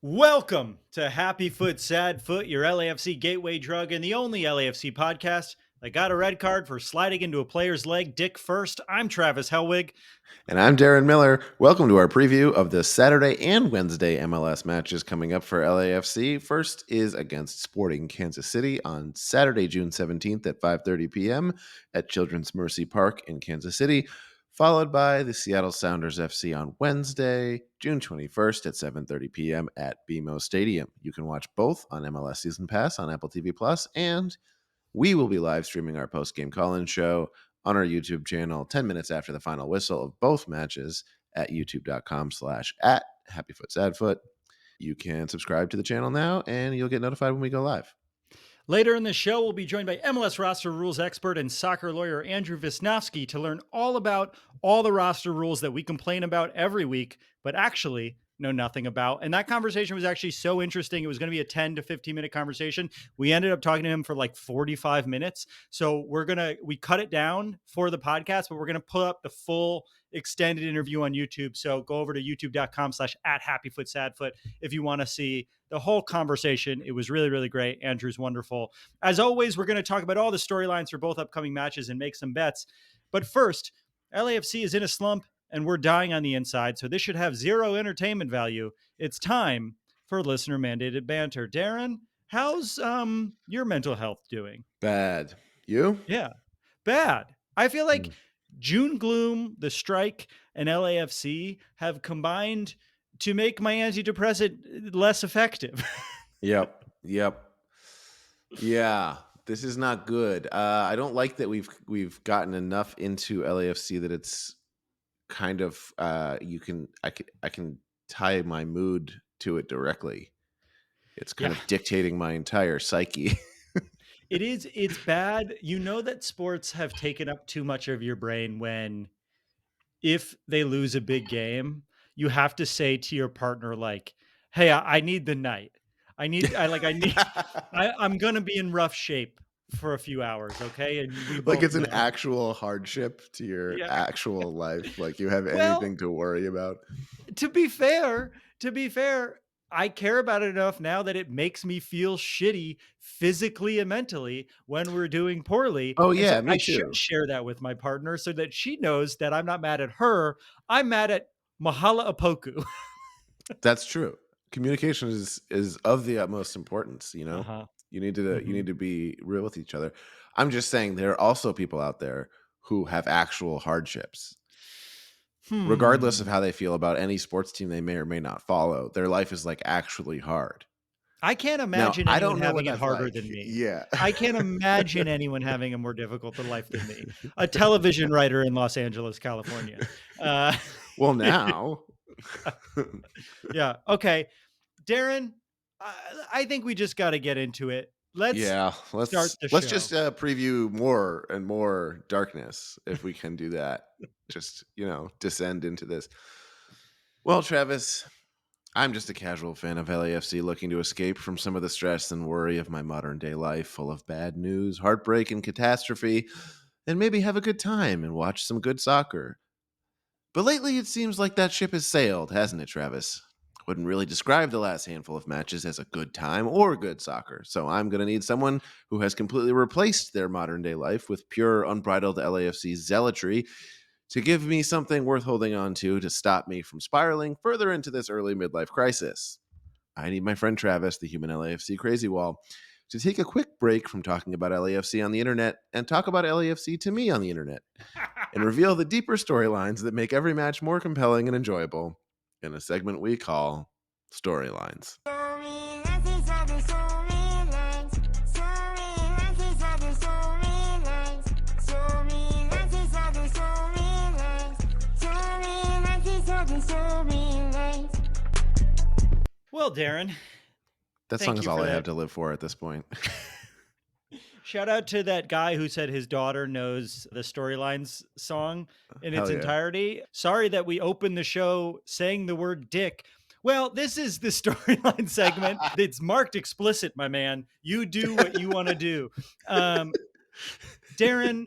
Welcome to Happy Foot, Sad Foot, your LAFC gateway drug and the only LAFC podcast that got a red card for sliding into a player's leg dick first. I'm Travis Hellwig. And I'm Darren Miller. Welcome to our preview of the Saturday and Wednesday MLS matches coming up for LAFC. First is against Sporting Kansas City on Saturday, June 17th at 5:30 p.m. at Children's Mercy Park in Kansas City, followed by the Seattle Sounders FC on Wednesday, June 21st at 7:30 p.m. at BMO Stadium. You can watch both on MLS Season Pass on Apple TV Plus, and we will be live streaming our post-game call-in show on our YouTube channel 10 minutes after the final whistle of both matches at youtube.com/@HappyFootSadFoot. You can subscribe to the channel now and you'll get notified when we go live. Later in the show, we'll be joined by MLS roster rules expert and soccer lawyer Andrew Visnovsky to learn all about all the roster rules that we complain about every week, but actually know nothing about. And that conversation was actually so interesting. It was going to be a 10 to 15 minute conversation. We ended up talking to him for like 45 minutes. So we cut it down for the podcast, but we're going to put up the full extended interview on YouTube. So go over to youtube.com/@HappyFootSadFoot if you want to see the whole conversation. It was really, really great. Andrew's wonderful. As always, we're going to talk about all the storylines for both upcoming matches and make some bets. But first, LAFC is in a slump and we're dying on the inside, so this should have zero entertainment value. It's time for listener mandated banter. Darren, how's your mental health doing? Bad. You? Yeah, bad. I feel like June gloom, the strike, and LAFC have combined to make my antidepressant less effective. Yep. Yeah, this is not good. I don't like that we've gotten enough into LAFC that it's kind of I can tie my mood to it directly. It's kind of dictating my entire psyche. It's bad. You know that sports have taken up too much of your brain when if they lose a big game, you have to say to your partner, like, hey, I need the night. I'm going to be in rough shape for a few hours. Okay. And we both like it's an know. actual hardship to your actual life. Like you have anything to worry about. To be fair, I care about it enough now that it makes me feel shitty physically and mentally when we're doing poorly. Oh, And yeah, so me I too. should share that with my partner so that she knows that I'm not mad at her. I'm mad at Mahala Apoku. That's true. Communication is of the utmost importance. You know, you need to be real with each other. I'm just saying there are also people out there who have actual hardships. Regardless of how they feel about any sports team they may or may not follow, their life is like actually hard. I can't imagine anyone having it harder than me. Yeah. I can't imagine anyone having a more difficult life than me. A television writer in Los Angeles, California. Well, now. Yeah. Okay. Darren, I think we just got to get into it. Let's start the show. Let's just preview more and more darkness if we can do that. Just, descend into this. Well, Travis, I'm just a casual fan of LAFC looking to escape from some of the stress and worry of my modern day life full of bad news, heartbreak, and catastrophe, and maybe have a good time and watch some good soccer. But lately it seems like that ship has sailed, hasn't it, Travis? Wouldn't really describe the last handful of matches as a good time or good soccer, so I'm going to need someone who has completely replaced their modern day life with pure, unbridled LAFC zealotry to give me something worth holding on to stop me from spiraling further into this early midlife crisis. I need my friend Travis, the human LAFC crazy wall, to take a quick break from talking about LAFC on the internet and talk about LAFC to me on the internet and reveal the deeper storylines that make every match more compelling and enjoyable in a segment we call Storylines. Well, Darren, that song is all I have to live for at this point. Shout out to that guy who said his daughter knows the Storylines song in its entirety. Sorry that we opened the show saying the word dick. Well, this is the Storyline segment. It's marked explicit, my man. You do what you want to do. Darren,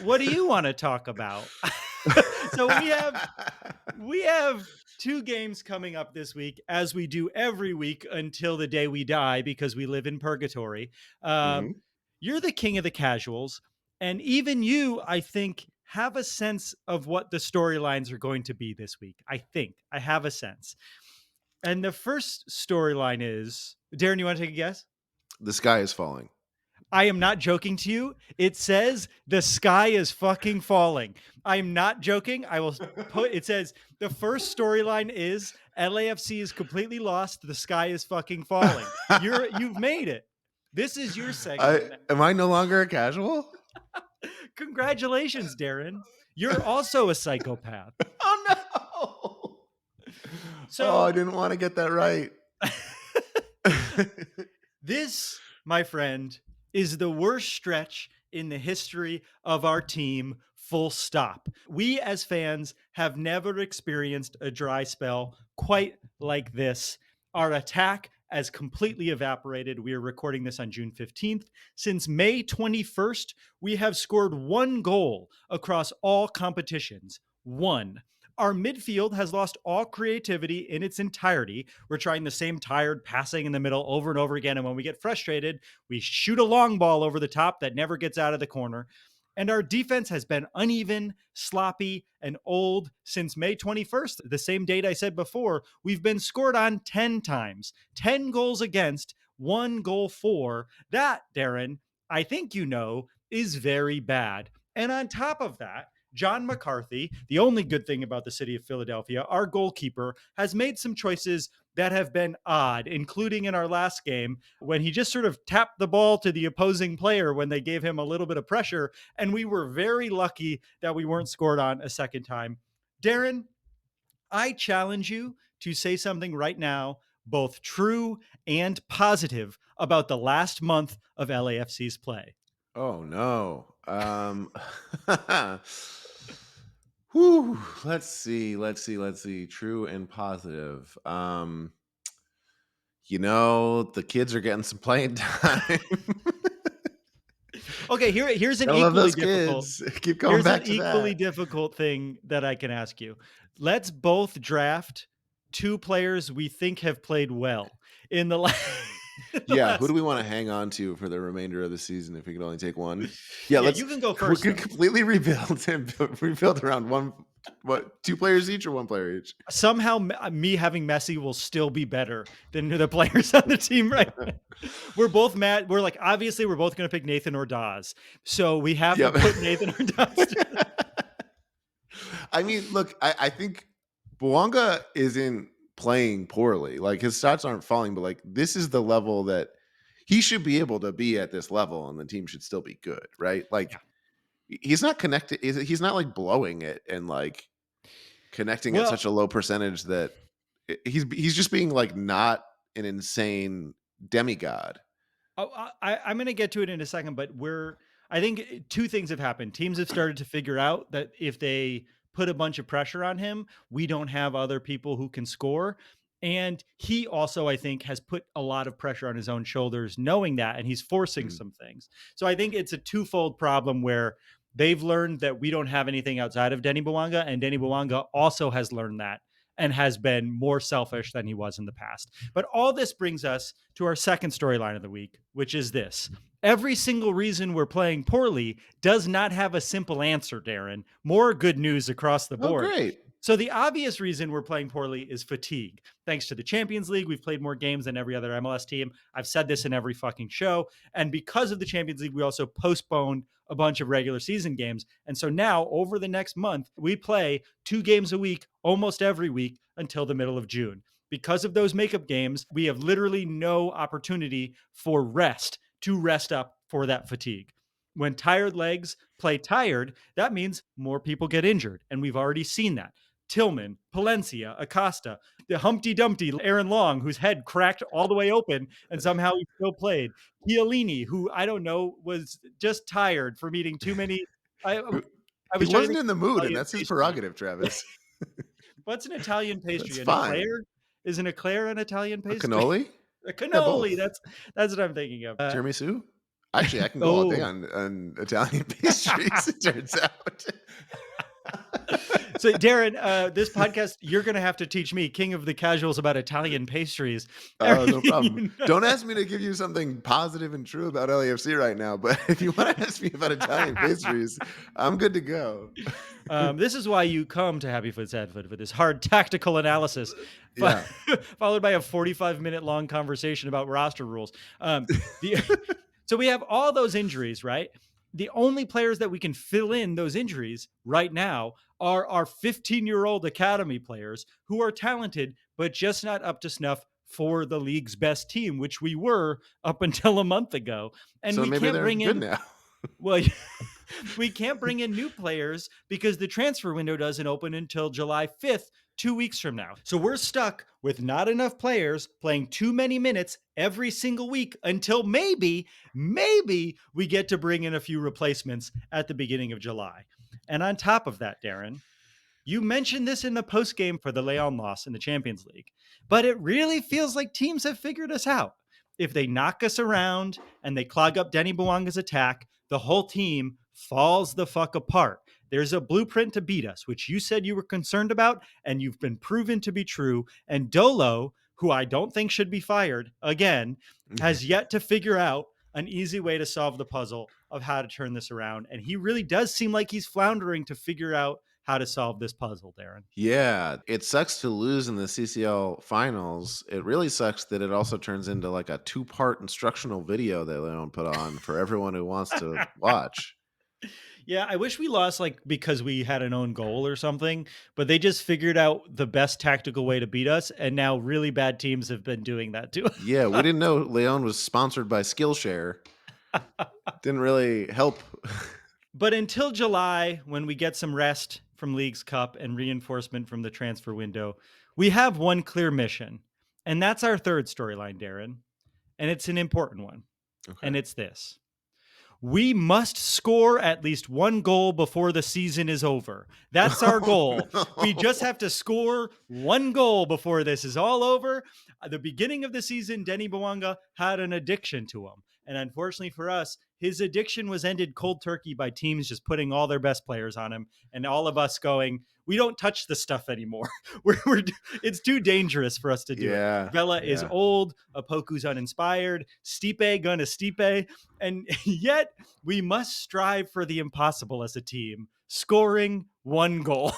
what do you want to talk about? So we have 2 games coming up this week, as we do every week until the day we die because we live in purgatory. Um, Hmm. you're the king of the casuals, and even you, I think, have a sense of what the storylines are going to be this week. I think I have a sense. And the first storyline is Darren, you want to take a guess? The sky is falling. I am not joking to you. It says the sky is fucking falling. I'm not joking. I will put it says the first storyline is LAFC is completely lost. The sky is fucking falling. You've made it. This is your segment. Am I no longer a casual? Congratulations, Darren. You're also a psychopath. Oh no! Oh, I So didn't want to get that right. this, my friend, is the worst stretch in the history of our team, full stop. We as fans have never experienced a dry spell quite like this. Our attack has completely evaporated. We are recording this on June 15th. Since May 21st, we have scored 1 goal across all competitions. 1. Our midfield has lost all creativity in its entirety. We're trying the same tired passing in the middle over and over again. And when we get frustrated, we shoot a long ball over the top that never gets out of the corner. And our defense has been uneven, sloppy, and old since May 21st, the same date I said before. We've been scored on 10 times, 10 goals against, 1 goal for. That, Darren, I think you know, is very bad. And on top of that, John McCarthy, the only good thing about the city of Philadelphia, our goalkeeper, has made some choices that have been odd, including in our last game when he just sort of tapped the ball to the opposing player when they gave him a little bit of pressure. And we were very lucky that we weren't scored on a second time. Darren, I challenge you to say something right now, both true and positive, about the last month of LAFC's play. Oh no. Whew. Let's see. True and positive. The kids are getting some playing time. Okay, here's an I love equally those difficult kids. Keep going here's an back to equally that. difficult thing that I can ask you. Let's both draft 2 players we think have played well in the the Yeah, who do last. we want to hang on to for the remainder of the season if we can only take one? Yeah, Yeah, let's you can go we first could though. completely rebuild and rebuild around one, what, 2 players each or 1 player each? Somehow me having Messi will still be better than the players on the team right now. We're both mad. We're like, obviously, we're both going to pick Nathan or Dawes. So we have to Yep. put Nathan or Dawes. I mean, look, I think Bouanga isn't playing poorly. Like his stats aren't falling, but like this is the level that he should be able to be at this level, and the team should still be good, right? Like Yeah. he's not connected. He's not like blowing it and like connecting at Well, such a low percentage that he's just being like not an insane demigod. oh, I'm going to get to it in a second, but I think 2 things have happened. Teams have started to figure out that if they put a bunch of pressure on him, we don't have other people who can score. And he also, I think, has put a lot of pressure on his own shoulders, knowing that, and he's forcing Mhm. some things. So I think it's a twofold problem where they've learned that we don't have anything outside of Denny Bouanga, and Denny Bouanga also has learned that and has been more selfish than he was in the past. But all this brings us to our second storyline of the week, which is this. Every single reason we're playing poorly does not have a simple answer, Darren. More good news across the Oh, board. great. So the obvious reason we're playing poorly is fatigue. Thanks to the Champions League, we've played more games than every other MLS team. I've said this in every fucking show. And because of the Champions League, we also postponed a bunch of regular season games. And so now, over the next month, we play 2 games a week, almost every week until the middle of June. Because of those makeup games, we have literally no opportunity for rest to rest up for that fatigue. When tired legs play tired, that means more people get injured. And we've already seen that. Tillman, Palencia, Acosta, the Humpty Dumpty, Aaron Long, whose head cracked all the way open and somehow he still played. Chiellini, who I don't know, was just tired from eating too many. I, I He was trying to wasn't think in the of mood, and Italian that's his pastry. prerogative, Travis. What's an Italian That's pastry? An fine. eclair? Is an eclair an Italian A pastry? cannoli? A Yeah, cannoli. both. That's what I'm thinking of. Tiramisu? Actually, I can go all day Oh, on Italian pastries, it turns out. So, Darren, this podcast, you're going to have to teach me, king of the casuals, about Italian pastries. Oh, no Everything problem. you know. Don't ask me to give you something positive and true about LAFC right now, but if you want to ask me about Italian pastries, I'm good to go. This is why you come to Happy Foot's Headfoot for this hard tactical analysis, fo- Yeah. followed by a 45-minute long conversation about roster rules. The So we have all those injuries, right? The only players that we can fill in those injuries right now are our 15-year-old academy players who are talented, but just not up to snuff for the league's best team, which we were up until a month ago. And So we maybe can't they're bring good in, now. well, we can't bring in new players because the transfer window doesn't open until July 5th, 2 weeks from now. So we're stuck with not enough players playing too many minutes every single week until maybe we get to bring in a few replacements at the beginning of July. And on top of that, Darren, you mentioned this in the post game for the Leon loss in the Champions League, but it really feels like teams have figured us out. If they knock us around and they clog up Denny Bwanga's attack, the whole team falls the fuck apart. There's a blueprint to beat us, which you said you were concerned about, and you've been proven to be true. And Dolo, who I don't think should be fired again, has yet to figure out an easy way to solve the puzzle of how to turn this around. And he really does seem like he's floundering to figure out how to solve this puzzle, Darren. Yeah, it sucks to lose in the CCL finals. It really sucks that it also turns into like a two-part instructional video that they don't put on for everyone who wants to watch. Yeah, I wish we lost like because we had an own goal or something, but they just figured out the best tactical way to beat us, and now really bad teams have been doing that too. Yeah, we didn't know Leon was sponsored by Skillshare. Didn't really help. But until July, when we get some rest from Leagues Cup and reinforcement from the transfer window, we have one clear mission, and that's our third storyline, Darren. And it's an important one. Okay. And it's this: we must score at least one goal before the season is over. That's our goal. No. We just have to score one goal before this is all over. At the beginning of the season, Denny Bwanga had an addiction to him. And unfortunately for us, his addiction was ended cold turkey by teams just putting all their best players on him and all of us going, we don't touch this stuff anymore. It's too dangerous for us to do it. Yeah. Vela is yeah. old, Apoku's uninspired, Stipe gonna Stipe, and yet we must strive for the impossible as a team, scoring one goal.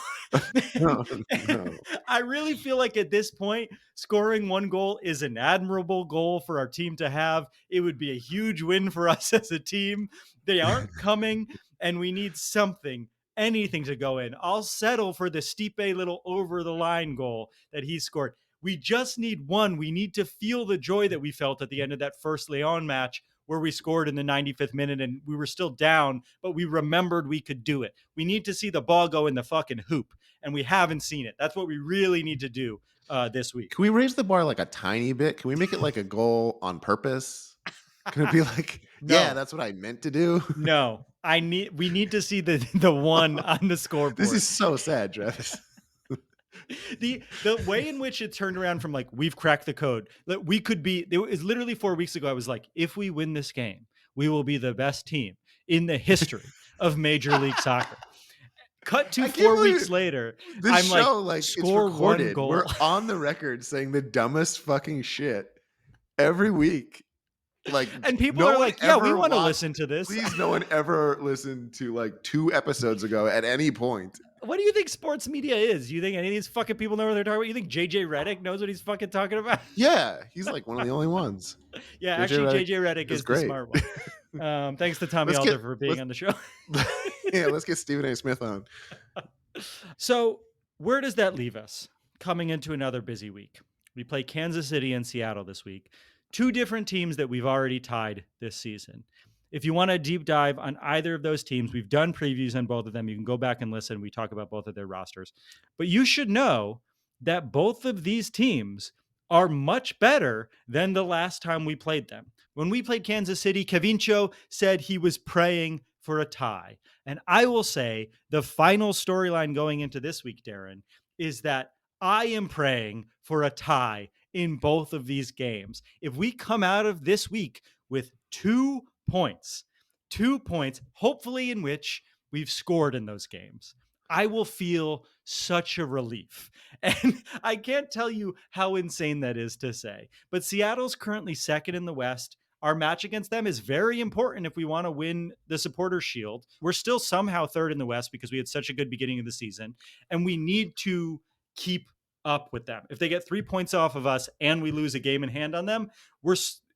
No, no. I really feel like at this point, scoring one goal is an admirable goal for our team to have. It would be a huge win for us as a team. They aren't coming, and we need something, anything to go in. I'll settle for the Stipe little over the line goal that he scored. We just need one. We need to feel the joy that we felt at the end of that first Leon match where we scored in the 95th minute and we were still down, but we remembered we could do it. We need to see the ball go in the fucking hoop, and we haven't seen it. That's what we really need to do this week. Can we raise the bar like a tiny bit? Can we make it like a goal on purpose? Can it be like, No. yeah, that's what I meant to do? No, we need to see the one on the scoreboard. This is so sad, Travis. The way in which it turned around from like we've cracked the code, that we could be, it was literally 4 weeks ago. I was like, if we win this game, we will be the best team in the history of Major League Soccer. Cut to I can't 4 believe weeks later, This I'm show, like, it's score one recorded. goal. We're on the record saying the dumbest fucking shit every week. Like, And people no are one like, yeah, we ever want to watched- listen to this. Please, no one ever listened to like 2 episodes ago at any point. What do you think sports media is? You think any of these fucking people know what they're talking about? You think JJ Redick knows what he's fucking talking about? Yeah, he's like one of the only ones. Yeah, JJ actually, Redick JJ Redick is is great. the smart one. Thanks to Tommy Let's Alder get- for being let's- on the show. Yeah, let's get Stephen A. Smith on. So, where does that leave us coming into another busy week? We play Kansas City and Seattle this week, 2 different teams that we've already tied this season. If you want a deep dive on either of those teams, we've done previews on both of them. You can go back and listen. We talk about both of their rosters. But you should know that both of these teams are much better than the last time we played them. When we played Kansas City, Cavincio said he was praying for a tie. And I will say the final storyline going into this week, Darren, is that I am praying for a tie in both of these games. If we come out of this week with 2 points, hopefully in which we've scored in those games, I will feel such a relief. And I can't tell you how insane that is to say. But Seattle's currently second in the West. Our match against them is very important if we want to win the Supporters Shield. We're still somehow third in the West because we had such a good beginning of the season, and we need to keep up with them. If they get 3 points off of us and we lose a game in hand on them,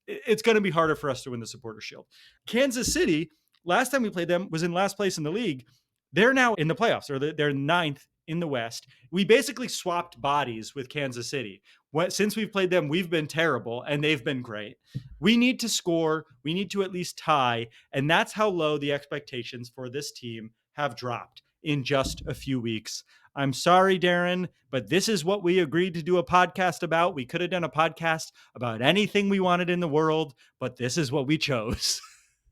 it's going to be harder for us to win the Supporters Shield. Kansas City, last time we played them, was in last place in the league. They're now in the playoffs, or they're ninth in the West. We basically swapped bodies with Kansas City. Since we've played them, we've been terrible and they've been great. We need to score. We need to at least tie. And that's how low the expectations for this team have dropped in just a few weeks. I'm sorry, Darren, but this is what we agreed to do a podcast about. We could have done a podcast about anything we wanted in the world, but this is what we chose.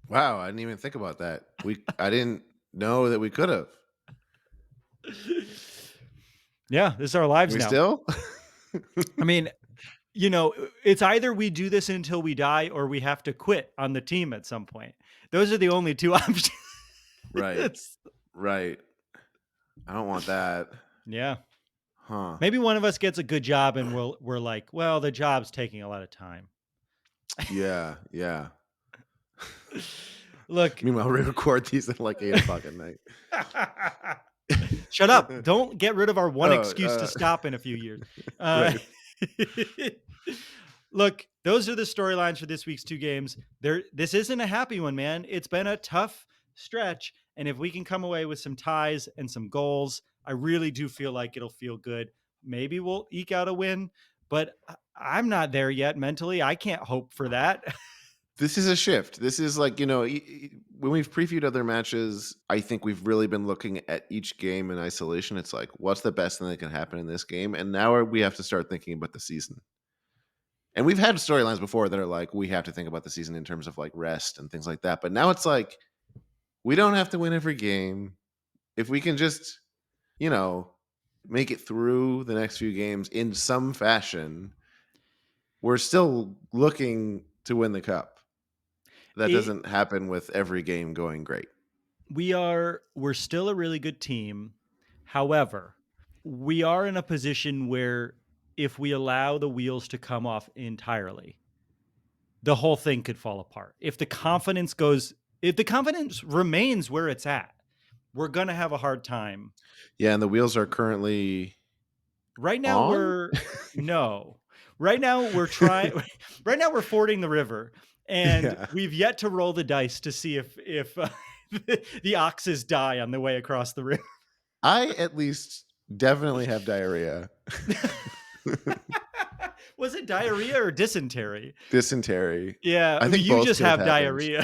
Wow, I didn't even think about that. I didn't know that we could have. Yeah, this is our lives now. Still? I mean, it's either we do this until we die or we have to quit on the team at some point. Those are the only two options. Right. Right. I don't want that. Yeah. Huh. Maybe one of us gets a good job and we're like, well, the job's taking a lot of time. Yeah. Yeah. Look. Meanwhile, we record these at like 8 o'clock at night. Shut up. Don't get rid of our one excuse to stop in a few years. Look, those are the storylines for this week's 2 games. This isn't a happy one, man. It's been a tough stretch. And if we can come away with some ties and some goals, I really do feel like it'll feel good. Maybe we'll eke out a win, but I'm not there yet mentally. I can't hope for that. This is a shift. This is like, when we've previewed other matches, I think we've really been looking at each game in isolation. It's like, what's the best thing that can happen in this game? And now we have to start thinking about the season. And we've had storylines before that are like, we have to think about the season in terms of like rest and things like that. But now it's like, we don't have to win every game. If we can just, make it through the next few games in some fashion, we're still looking to win the cup. That doesn't happen with every game going great. We're still a really good team. However, we are in a position where if we allow the wheels to come off entirely, the whole thing could fall apart. If the confidence remains where it's at, we're going to have a hard time. Yeah, and the wheels are currently right now on? Right now we're trying. Right now we're fording the river, and we've yet to roll the dice to see if the oxes die on the way across the river. I at least definitely have diarrhea. Was it diarrhea or dysentery? Dysentery. Yeah, I think you just have diarrhea.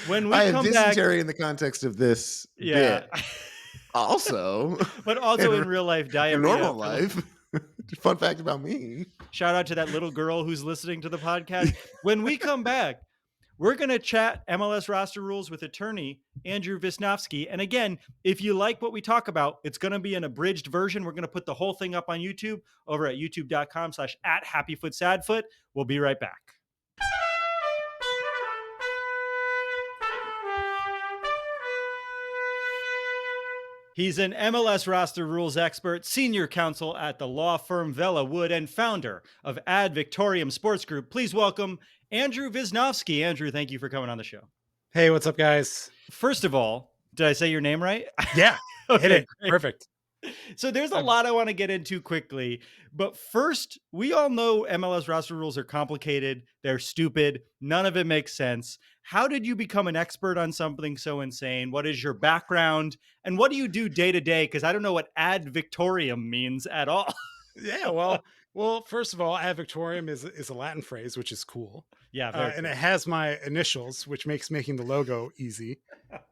When we I have come dysentery back, in the context of this bit. Also. But also in real life diarrhea. In normal life. Fun fact about me. Shout out to that little girl who's listening to the podcast. When we come back, we're going to chat MLS roster rules with attorney Andrew Visnovsky. And again, if you like what we talk about, it's going to be an abridged version. We're going to put the whole thing up on YouTube over at youtube.com/@happyfootsadfoot. We'll be right back. He's an MLS roster rules expert, senior counsel at the law firm Vela Wood, and founder of Ad Victoriam Sports Group. Please welcome Andrew Visnovsky. Andrew, thank you for coming on the show. Hey, what's up, guys? First of all, did I say your name right? Yeah, Okay, hit it. great. Perfect. So there's a lot I want to get into quickly. But first, we all know MLS roster rules are complicated. They're stupid. None of it makes sense. How did you become an expert on something so insane? What is your background? And what do you do day to day? Because I don't know what ad victoriam means at all. Yeah, well, first of all, ad victoriam is a Latin phrase, which is cool. Yeah, and it has my initials, which makes making the logo easy.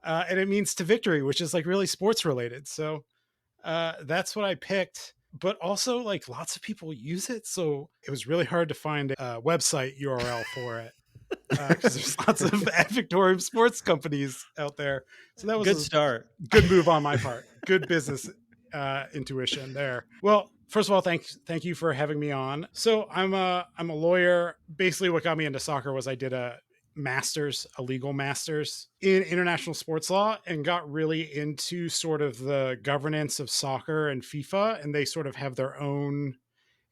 And it means to victory, which is like really sports related. So that's what I picked. But also, like, lots of people use it, so it was really hard to find a website URL for it. Because there's lots of ad victoriam sports companies out there. So that was good start. Good move on my part. Good business intuition there. Well, first of all, thank you for having me on. So I'm a lawyer. Basically, what got me into soccer was I did a a legal master's in international sports law, and got really into sort of the governance of soccer and FIFA. And they sort of have their own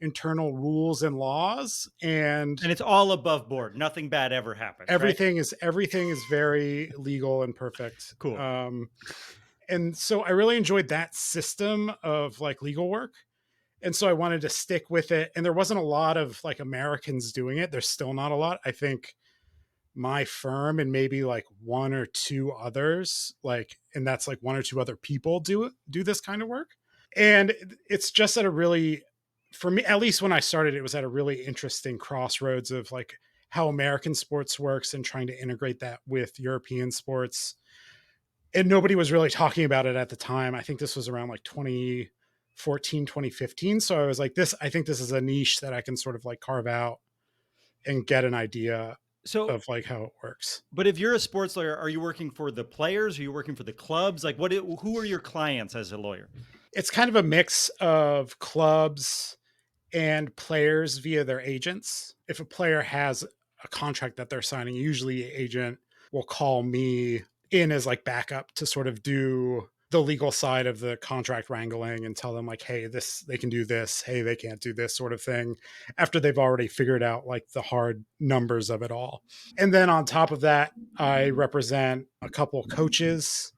internal rules and laws, and it's all above board. Nothing bad ever happens. everything is very legal and perfect. Cool. And so I really enjoyed that system of like legal work. And so I wanted to stick with it. And there wasn't a lot of like Americans doing it. There's still not a lot. I think my firm and maybe like one or two others, like, and that's like one or two other people do this kind of work. And it's just at a really, for me, at least when I started, it was at a really interesting crossroads of like how American sports works and trying to integrate that with European sports. And nobody was really talking about it at the time. I think this was around like 2014, 2015. So I was like, I think this is a niche that I can sort of like carve out and get an idea of like how it works. But if you're a sports lawyer, are you working for the players? Are you working for the clubs? Like who are your clients as a lawyer? It's kind of a mix of clubs and players via their agents. If a player has a contract that they're signing, usually the agent will call me in as like backup to sort of do the legal side of the contract wrangling and tell them like, hey, they can do this, hey, they can't do this sort of thing, after they've already figured out like the hard numbers of it all. And then on top of that, I represent a couple coaches,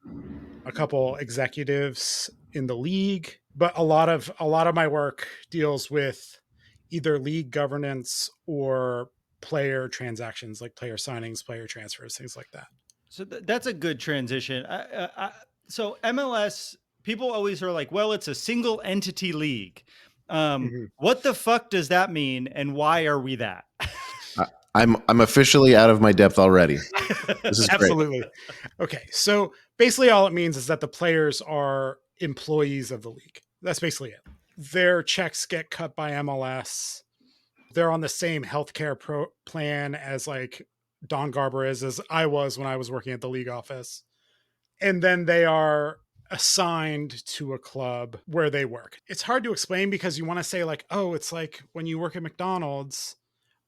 a couple executives in the league, but a lot of my work deals with either league governance or player transactions, like player signings, player transfers, things like that. So that's a good transition. So MLS, people always are like, well, it's a single entity league. What the fuck does that mean? And why are we that? I'm officially out of my depth already. This is absolutely great. Okay. So basically all it means is that the players are employees of the league. That's basically it. Their checks get cut by MLS. They're on the same healthcare plan as like Don Garber is, as I was when I was working at the league office. And then they are assigned to a club where they work. It's hard to explain because you want to say like, oh, it's like when you work at McDonald's,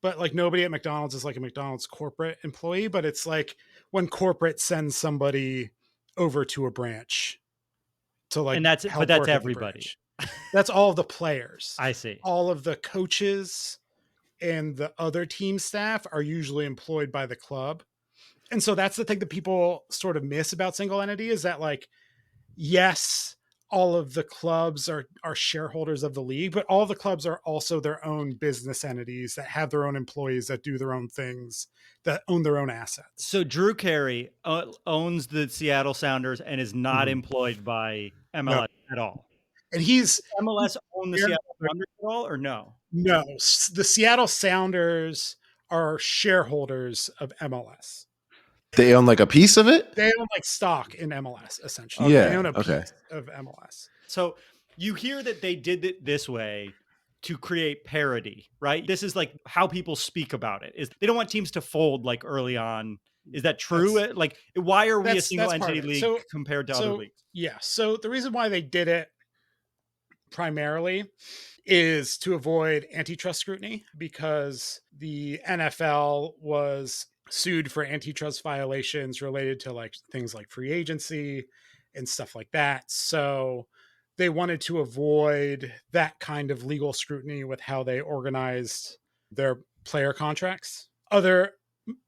but like nobody at McDonald's is like a McDonald's corporate employee, but it's like when corporate sends somebody over to a branch to like, and that's everybody. That's all of the players. I see. All of the coaches and the other team staff are usually employed by the club. And so that's the thing that people sort of miss about single entity is that like, yes, all of the clubs are shareholders of the league, but all the clubs are also their own business entities that have their own employees that do their own things, that own their own assets. So Drew Carey owns the Seattle Sounders and is not employed by MLS at all. And MLS own the Seattle Sounders at all or no? No, the Seattle Sounders are shareholders of MLS. They own like a piece of it? They own like stock in MLS, essentially. Yeah. They own a piece of MLS. So you hear that they did it this way to create parity, right? This is like how people speak about it. Is they don't want teams to fold like early on. Is that true? Like, why are we a single entity league compared to other leagues? Yeah. So the reason why they did it primarily is to avoid antitrust scrutiny, because the NFL was sued for antitrust violations related to like things like free agency and stuff like that. So they wanted to avoid that kind of legal scrutiny with how they organized their player contracts. Other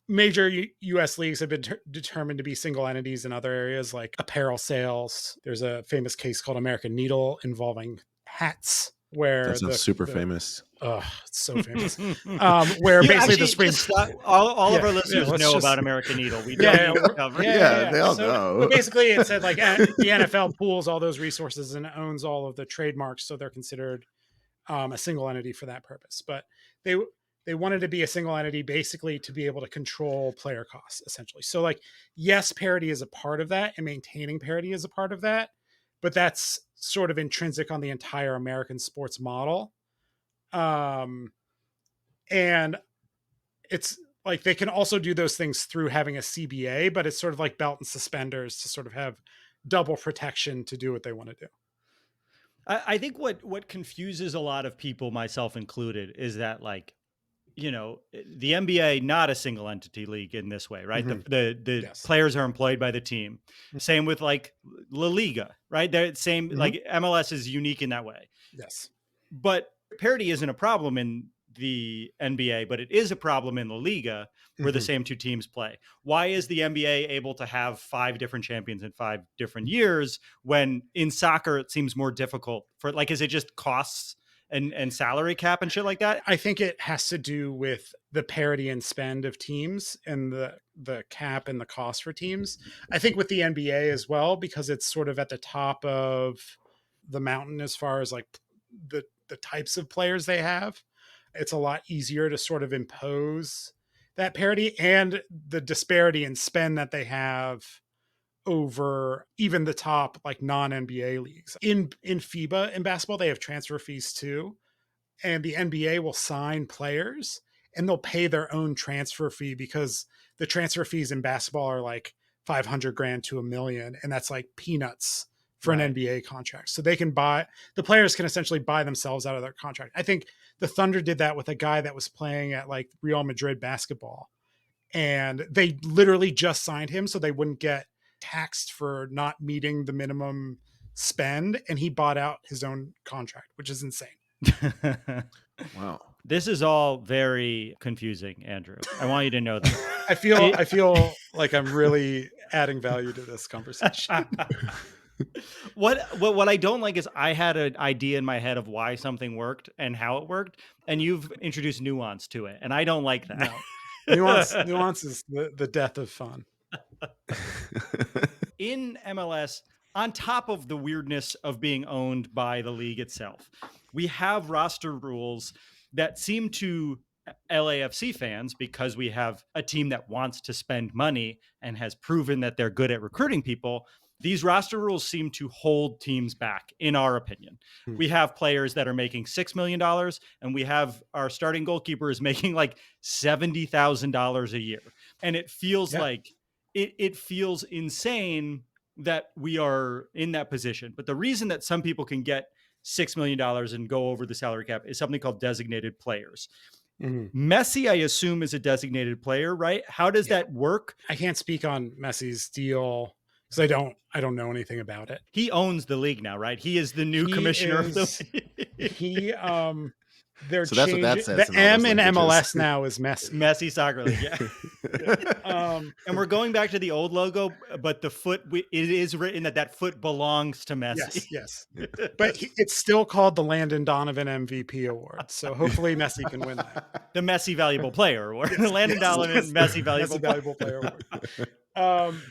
major US leagues have been determined to be single entities in other areas like apparel sales. There's a famous case called American Needle involving hats, where that's super famous. Oh, it's so famous. Where basically the Supreme all of our listeners know about American Needle. We they all know. But basically, it said like the NFL pools all those resources and owns all of the trademarks, so they're considered a single entity for that purpose. But they wanted to be a single entity basically to be able to control player costs, essentially. So like, yes, parity is a part of that, and maintaining parity is a part of that, but that's sort of intrinsic on the entire American sports model. And it's like they can also do those things through having a CBA, but it's sort of like belt and suspenders to sort of have double protection to do what they want to do. I think what confuses a lot of people, myself included, is that like the NBA, not a single entity league in this way, right? Mhm. The Yes. players are employed by the team. Mhm. Same with like La Liga, right? They're same, Mhm. like MLS is unique in that way. Yes. But parity isn't a problem in the NBA, but it is a problem in La Liga where the Mhm. same two teams play. Why is the NBA able to have 5 different champions in 5 different years when in soccer it seems more difficult for, like, is it just costs and salary cap and shit like that? I think it has to do with the parity and spend of teams and the cap and the cost for teams. I think with the NBA as well, because it's sort of at the top of the mountain as far as like the types of players they have. It's a lot easier to sort of impose that parity and the disparity in spend that they have over even the top like non-NBA leagues. In FIBA in basketball, they have transfer fees too, and the NBA will sign players and they'll pay their own transfer fee because the transfer fees in basketball are like 500 grand to $1 million. And that's like peanuts for an Right. NBA contract. So they can the players can essentially buy themselves out of their contract. I think the Thunder did that with a guy that was playing at like Real Madrid basketball, and they literally just signed him so they wouldn't get taxed for not meeting the minimum spend. And he bought out his own contract, which is insane. Wow. This is all very confusing, Andrew. I want you to know that. I feel like I'm really adding value to this conversation. What I don't like is I had an idea in my head of why something worked and how it worked, and you've introduced nuance to it, and I don't like that. No. Nuance is the death of fun. In MLS, on top of the weirdness of being owned by the league itself, we have roster rules that seem to LAFC fans, because we have a team that wants to spend money and has proven that they're good at recruiting people. These roster rules seem to hold teams back, in our opinion. We have players that are making $6 million, and we have our starting goalkeeper is making like $70,000 a year. And it feels like it feels insane that we are in that position. But the reason that some people can get $6 million and go over the salary cap is something called designated players. Mm-hmm. Messi, I assume, is a designated player, right? How does that work? I can't speak on Messi's deal because I don't know anything about it. He owns the league now, right? He is the new commissioner of the league. They're So that's what that changing. says The in all those M in languages. MLS now is Messi. Messi Soccer League, yeah. And we're going back to the old logo, but the foot, it is written that foot belongs to Messi. Yes. But it's still called the Landon Donovan MVP Award. So hopefully Messi can win that. The Messi Valuable Player Award. The Landon Donovan Messi Valuable Player Award.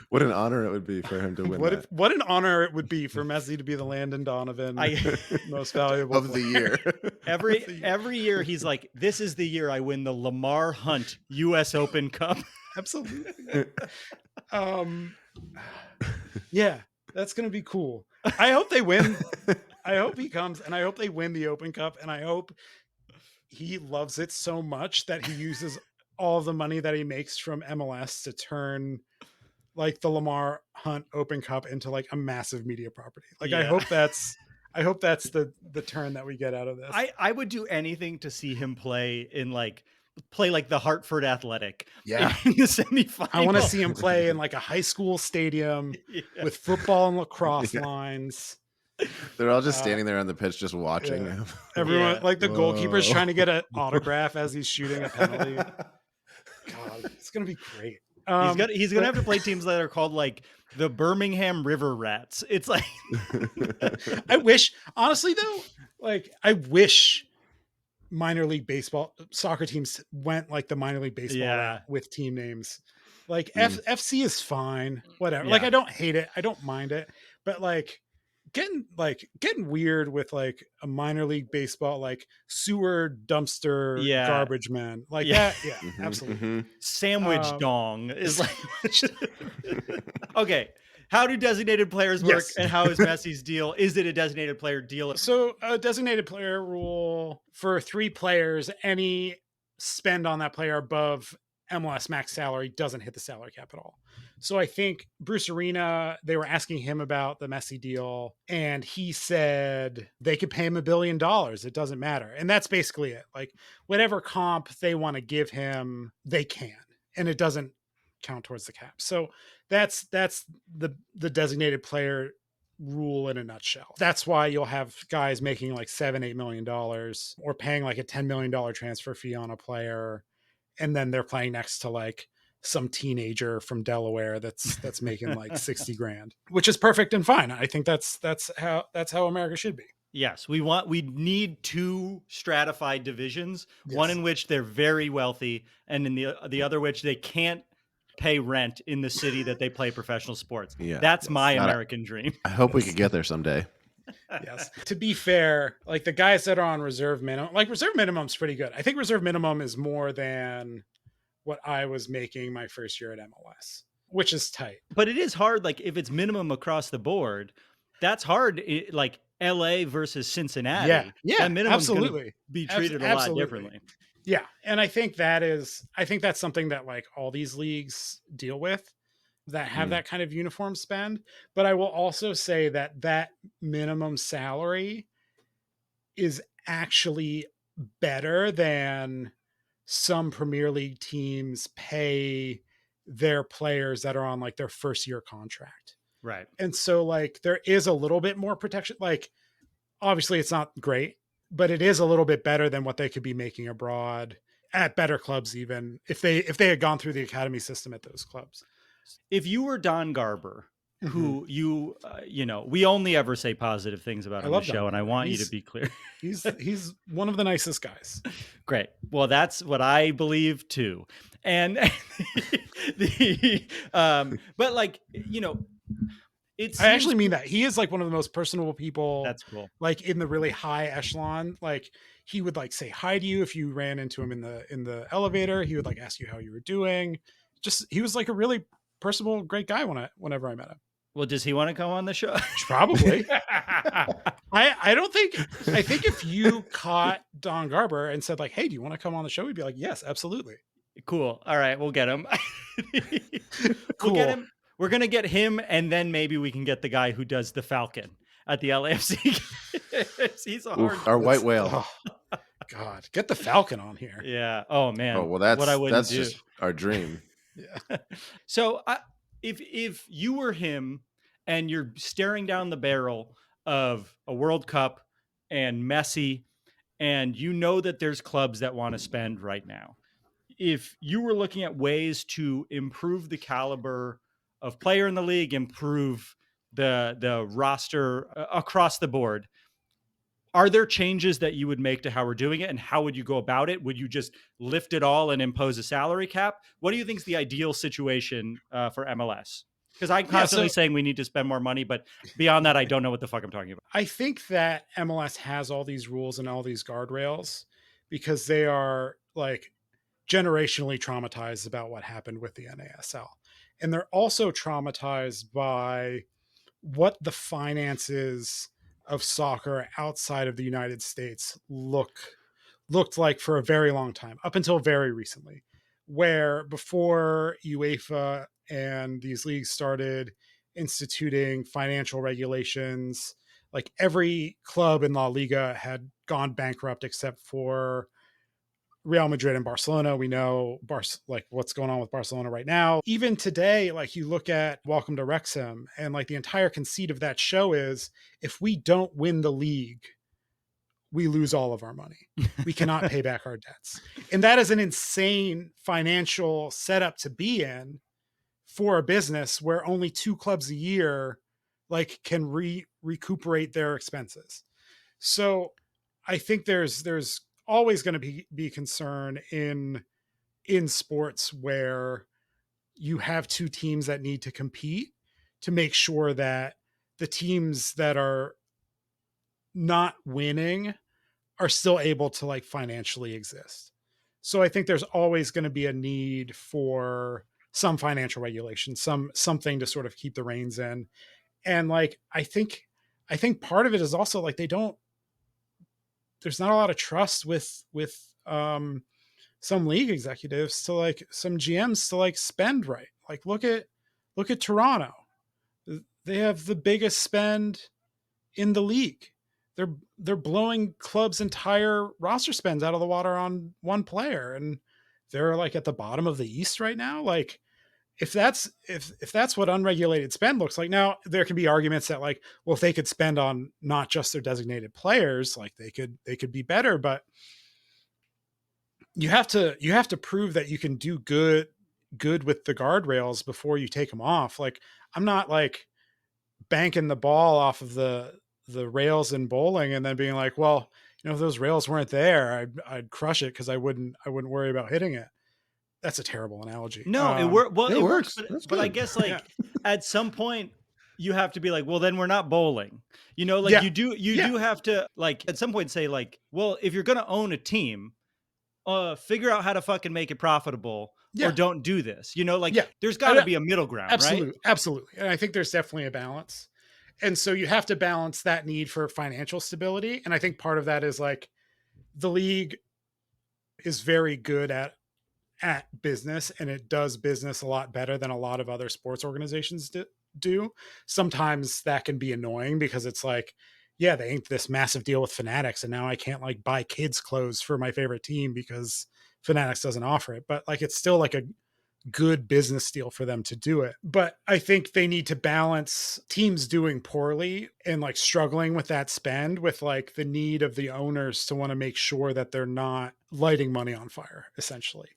What an honor it would be for him to win that. What an honor it would be for Messi to be the Landon Donovan most valuable of the year. Every year he's like, this is the year I win the Lamar Hunt US Open Cup. Absolutely. Yeah, that's gonna be cool. I hope they win. I hope he comes, and I hope they win the Open Cup, and I hope he loves it so much that he uses all the money that he makes from MLS to turn like the Lamar Hunt Open Cup into like a massive media property. Like I hope that's the turn that we get out of this. I would do anything to see him play like the Hartford Athletic. Yeah. In the semifinal. I want to see him play in like a high school stadium with football and lacrosse lines. They're all just standing there on the pitch, just watching him. Everyone, like the goalkeeper's trying to get an autograph as he's shooting a penalty. God, it's gonna be great. He's gonna have to play teams that are called like the Birmingham River Rats. It's like I wish, honestly though, like I wish minor league baseball soccer teams went like the minor league baseball route with team names. Like FC is fine, whatever. Like I don't hate it, I don't mind it, but like getting weird with like a minor league baseball like sewer dumpster garbage man like that. Absolutely. Sandwich dong is like okay. How do designated players work, and how is Messi's deal? Is it a designated player deal? So a designated player rule for 3 players, any spend on that player above MLS max salary doesn't hit the salary cap at all. So I think Bruce Arena, they were asking him about the Messi deal, and he said they could pay him $1 billion. It doesn't matter. And that's basically it. Like whatever comp they want to give him, they can. And it doesn't count towards the cap. So that's the designated player rule in a nutshell. That's why you'll have guys making like $7-8 million or paying like a $10 million transfer fee on a player, and then they're playing next to like some teenager from Delaware that's making like 60 grand, which is perfect and fine. I think that's how America should be. Yes, we need two stratified divisions, Yes. one in which they're very wealthy and in the other which they can't pay rent in the city that they play professional sports. Yeah. That's my Got it. American dream. I hope we could get there someday. Yes. To be fair, like the guys that are on reserve minimum, like reserve minimum's pretty good. I think reserve minimum is more than what I was making my first year at MLS, which is tight. But it is hard. Like if it's minimum across the board, that's hard. Like LA versus Cincinnati. Yeah, that minimum's absolutely. gonna be treated a lot differently. Yeah. And I think that's something that like all these leagues deal with that have that kind of uniform spend. But I will also say that minimum salary is actually better than some Premier League teams pay their players that are on like their first year contract. Right. And so like there is a little bit more protection. Like obviously it's not great, but it is a little bit better than what they could be making abroad at better clubs, even if they had gone through the academy system at those clubs. If you were Don Garber, who we only ever say positive things about on the show, and I want you to be clear. He's one of the nicest guys. Great. Well, that's what I believe too. And but like, I actually mean that. He is like one of the most personable people. That's cool. Like in the really high echelon, like he would like say hi to you if you ran into him in the elevator. He would like ask you how you were doing. Just he was like a really personable, great guy whenever I met him. Well, does he want to come on the show? Probably. I think if you caught Don Garber and said like, "Hey, do you want to come on the show?" He'd be like, "Yes, absolutely." Cool. All right, we'll get him. Cool. We'll get him. We're gonna get him, and then maybe we can get the guy who does the Falcon at the LAFC. He's a hard. Our white whale. Oh, God, get the Falcon on here. Yeah. Oh man. Oh well, that's what I wouldn't that's do. just our dream. Yeah. So if you were him and you're staring down the barrel of a World Cup and Messi, and you know that there's clubs that want to spend right now, if you were looking at ways to improve the caliber of player in the league, improve the roster across the board, are there changes that you would make to how we're doing it, and how would you go about it? Would you just lift it all and impose a salary cap? What do you think is the ideal situation for MLS? Because I'm constantly saying we need to spend more money, but beyond that, I don't know what the fuck I'm talking about. I think that MLS has all these rules and all these guardrails because they are like generationally traumatized about what happened with the NASL. And they're also traumatized by what the finances of soccer outside of the United States looked like for a very long time, up until very recently, where before UEFA and these leagues started instituting financial regulations, like every club in La Liga had gone bankrupt except for Real Madrid and Barcelona. We know like what's going on with Barcelona right now. Even today, like you look at Welcome to Wrexham, and like the entire conceit of that show is if we don't win the league, we lose all of our money. We cannot pay back our debts. And that is an insane financial setup to be in for a business where only 2 clubs a year like can recuperate their expenses. So I think there's always going to be concern in sports where you have 2 teams that need to compete to make sure that the teams that are not winning are still able to like financially exist. So I think there's always going to be a need for some financial regulation, something to sort of keep the reins in. And like, I think part of it is also like, there's not a lot of trust with some league executives to like some GMs to like spend right. Like look at Toronto. They have the biggest spend in the league. They're blowing clubs' entire roster spends out of the water on one player, and they're like at the bottom of the East right now. Like if that's what unregulated spend looks like. Now there can be arguments that like, well, if they could spend on not just their designated players, like they could be better, but you have to prove that you can do good with the guardrails before you take them off. Like I'm not like banking the ball off of the rails in bowling and then being like, well, if those rails weren't there, I'd crush it because I wouldn't worry about hitting it. That's a terrible analogy. No, it works. Well, It it works, works. That's but I good. guess like at some point you have to be like, well, then we're not bowling. Like Yeah. you do have to like at some point say like, well, if you're gonna own a team, figure out how to fucking make it profitable or Yeah. don't do this. Like Yeah. there's got to be a middle ground, right? Absolutely. And I think there's definitely a balance. And so you have to balance that need for financial stability. And I think part of that is like the league is very good at business, and it does business a lot better than a lot of other sports organizations do. Sometimes that can be annoying because it's like, yeah, they inked this massive deal with Fanatics, and now I can't like buy kids clothes for my favorite team because Fanatics doesn't offer it. But like, it's still like a good business deal for them to do it. But I think they need to balance teams doing poorly and like struggling with that spend with like the need of the owners to want to make sure that they're not lighting money on fire, essentially.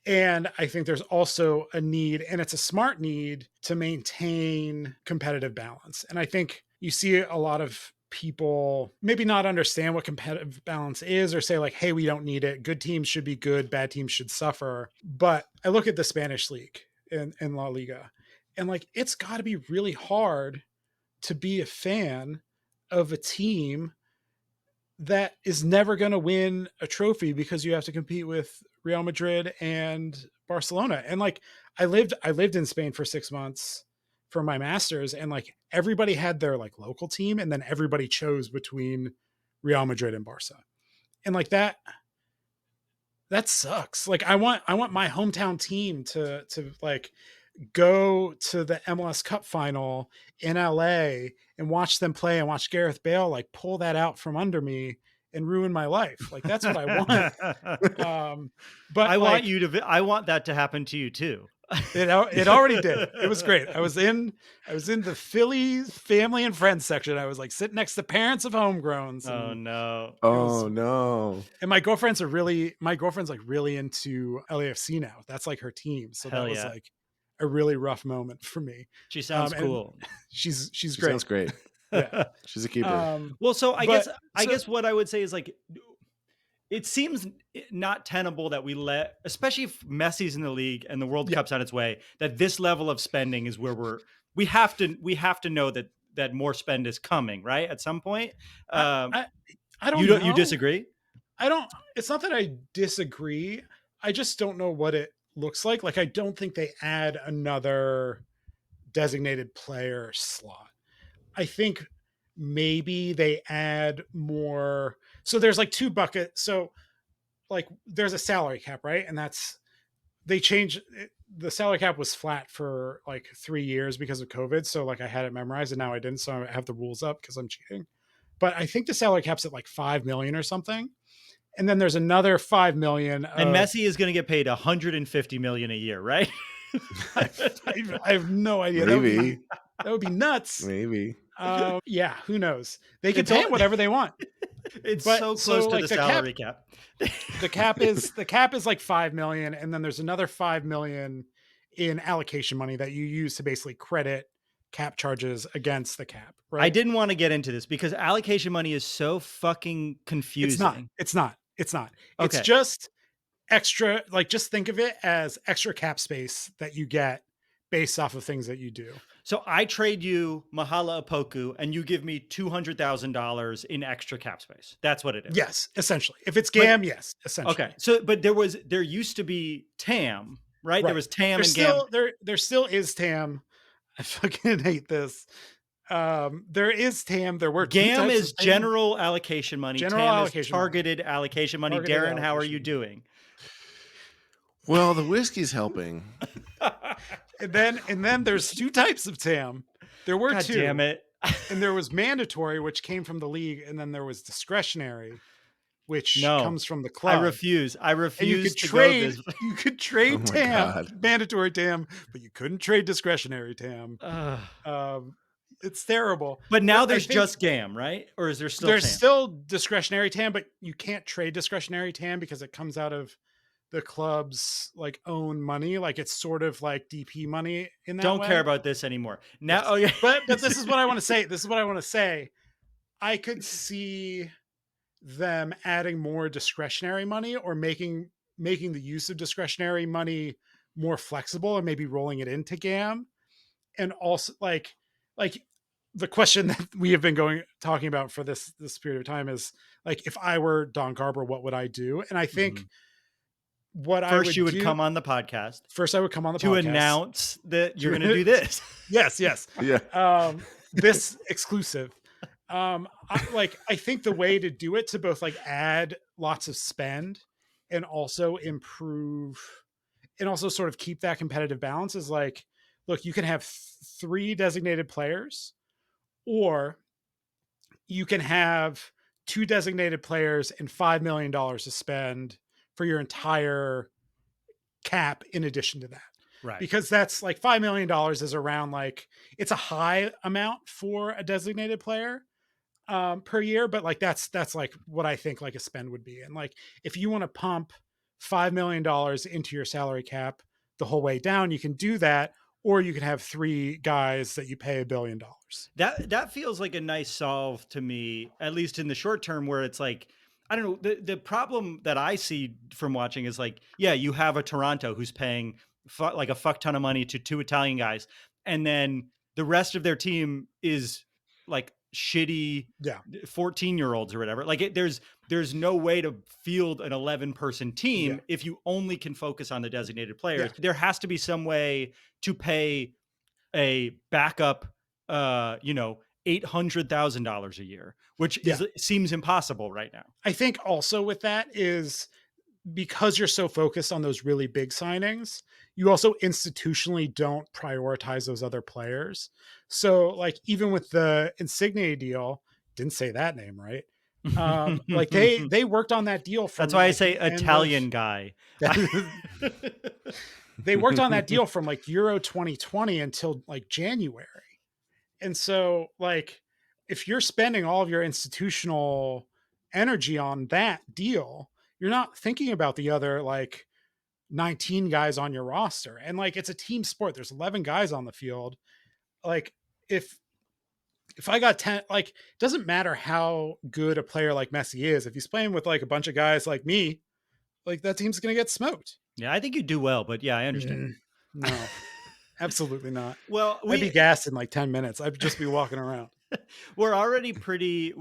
And I think there's also a need, and it's a smart need, to maintain competitive balance. And I think you see a lot of people maybe not understand what competitive balance is, or say like, hey, we don't need it. Good teams should be good. Bad teams should suffer. But I look at the Spanish league in La Liga, and like, it's got to be really hard to be a fan of a team that is never going to win a trophy because you have to compete with Real Madrid and Barcelona. And like, I lived in Spain for 6 months for my master's, and like everybody had their like local team, and then everybody chose between Real Madrid and Barca. And like that sucks. Like I want my hometown team to like go to the MLS Cup final in LA and watch them play and watch Gareth Bale like pull that out from under me and ruin my life. Like that's what I want. But I like, I want that to happen to you too. it already did. It was great. I was in the Phillies family and friends section. I was like sitting next to parents of homegrowns. Oh no. Oh no. And my girlfriend's like really into LAFC now. That's like her team. So Hell that was yeah. like a really rough moment for me. She sounds and cool. She's She great. sounds great. Yeah. She's a keeper. Well, so I but- guess what I would say is like, it seems not tenable that we let, especially if Messi's in the league and the World Cup's on its way, that this level of spending is where we have to know that more spend is coming, right? At some point. I don't know. You disagree? It's not that I disagree. I just don't know what it looks like. Like, I don't think they add another designated player slot. I think maybe they add more. So there's like two buckets. So like there's a salary cap, right? And they changed the salary cap was flat for like 3 years because of COVID. So like I had it memorized and now I didn't. So I have the rules up because I'm cheating. But I think the salary cap's at like 5 million or something. And then there's another 5 million. And Messi is going to get paid 150 million a year, right? I have no idea. Maybe. That would be nuts. Maybe. Yeah, who knows? They can pay whatever they want. It's so close to like, the salary cap. The cap is like 5 million, and then there's another 5 million in allocation money that you use to basically credit cap charges against the cap. Right? I didn't want to get into this because allocation money is so fucking confusing. It's not. Okay. It's just extra. Like, just think of it as extra cap space that you get based off of things that you do. So I trade you Mahala Apoku and you give me $200,000 in extra cap space. That's what it is. Yes, essentially. If it's GAM, yes, essentially. Okay. So, but there used to be TAM, right? There was TAM and GAM. GAM. There still is TAM. I fucking hate this. There is TAM. There were GAM is general allocation money. General TAM allocation is targeted allocation money. Darren, how are you doing? Well, the whiskey's helping. And then there's two types of TAM. There were God two. damn it. And there was mandatory, which came from the league, and then there was discretionary, which No, comes from the I club. refuse. I And you refuse could to go trade. this. You could Oh trade my TAM, God. mandatory TAM, but you couldn't trade discretionary TAM. It's terrible. But now I there's think just GAM, right? Or is there still there's TAM? still discretionary TAM, but you can't trade discretionary TAM because it comes out of the club's like own money. Like it's sort of like DP money in that Don't way. care about this anymore. Now, Yes. oh yeah. But this is what I want to say. This is what I want to say. I could see them adding more discretionary money or making the use of discretionary money more flexible and maybe rolling it into GAM. And also like the question that we have been talking about for this period of time is like, if I were Don Garber, what would I do? And I think what I First, would you would do, come on the podcast first I would come on the to podcast announce that you're going to do this. yes. Yeah. This exclusive. I think the way to do it, to both like add lots of spend and also improve and also sort of keep that competitive balance, is like, look, you can have 3 designated players, or you can have 2 designated players and $5 million to spend for your entire cap in addition to that. Right. Because that's like $5 million is around, like, it's a high amount for a designated player per year, but like that's like what I think like a spend would be. And like, if you want to pump $5 million into your salary cap the whole way down, you can do that, or you can have 3 guys that you pay $1 billion. That feels like a nice solve to me, at least in the short term, where it's like, I don't know. The problem that I see from watching is like, yeah, you have a Toronto who's paying like a fuck ton of money to 2 Italian guys, and then the rest of their team is like shitty 14-year-olds or whatever. Like there's no way to field an 11-person team if you only can focus on the designated players. There has to be some way to pay a backup, $800,000 a year, which seems impossible right now. I think also with that is, because you're so focused on those really big signings, you also institutionally don't prioritize those other players. So like, even with the Insigne deal, didn't say that name right. Like they worked on that deal from, that's why like, I say Italian guy. They worked on that deal from like Euro 2020 until like January. And so like, if you're spending all of your institutional energy on that deal, you're not thinking about the other like 19 guys on your roster. And like, it's a team sport. There's 11 guys on the field. Like, if I got 10, like, it doesn't matter how good a player like Messi is, if he's playing with like a bunch of guys like me, like, that team's going to get smoked. Yeah, I think you do well, but yeah, I understand. No, absolutely not. Well, I'd be gassed in like 10 minutes. I'd just be walking around. We're already pretty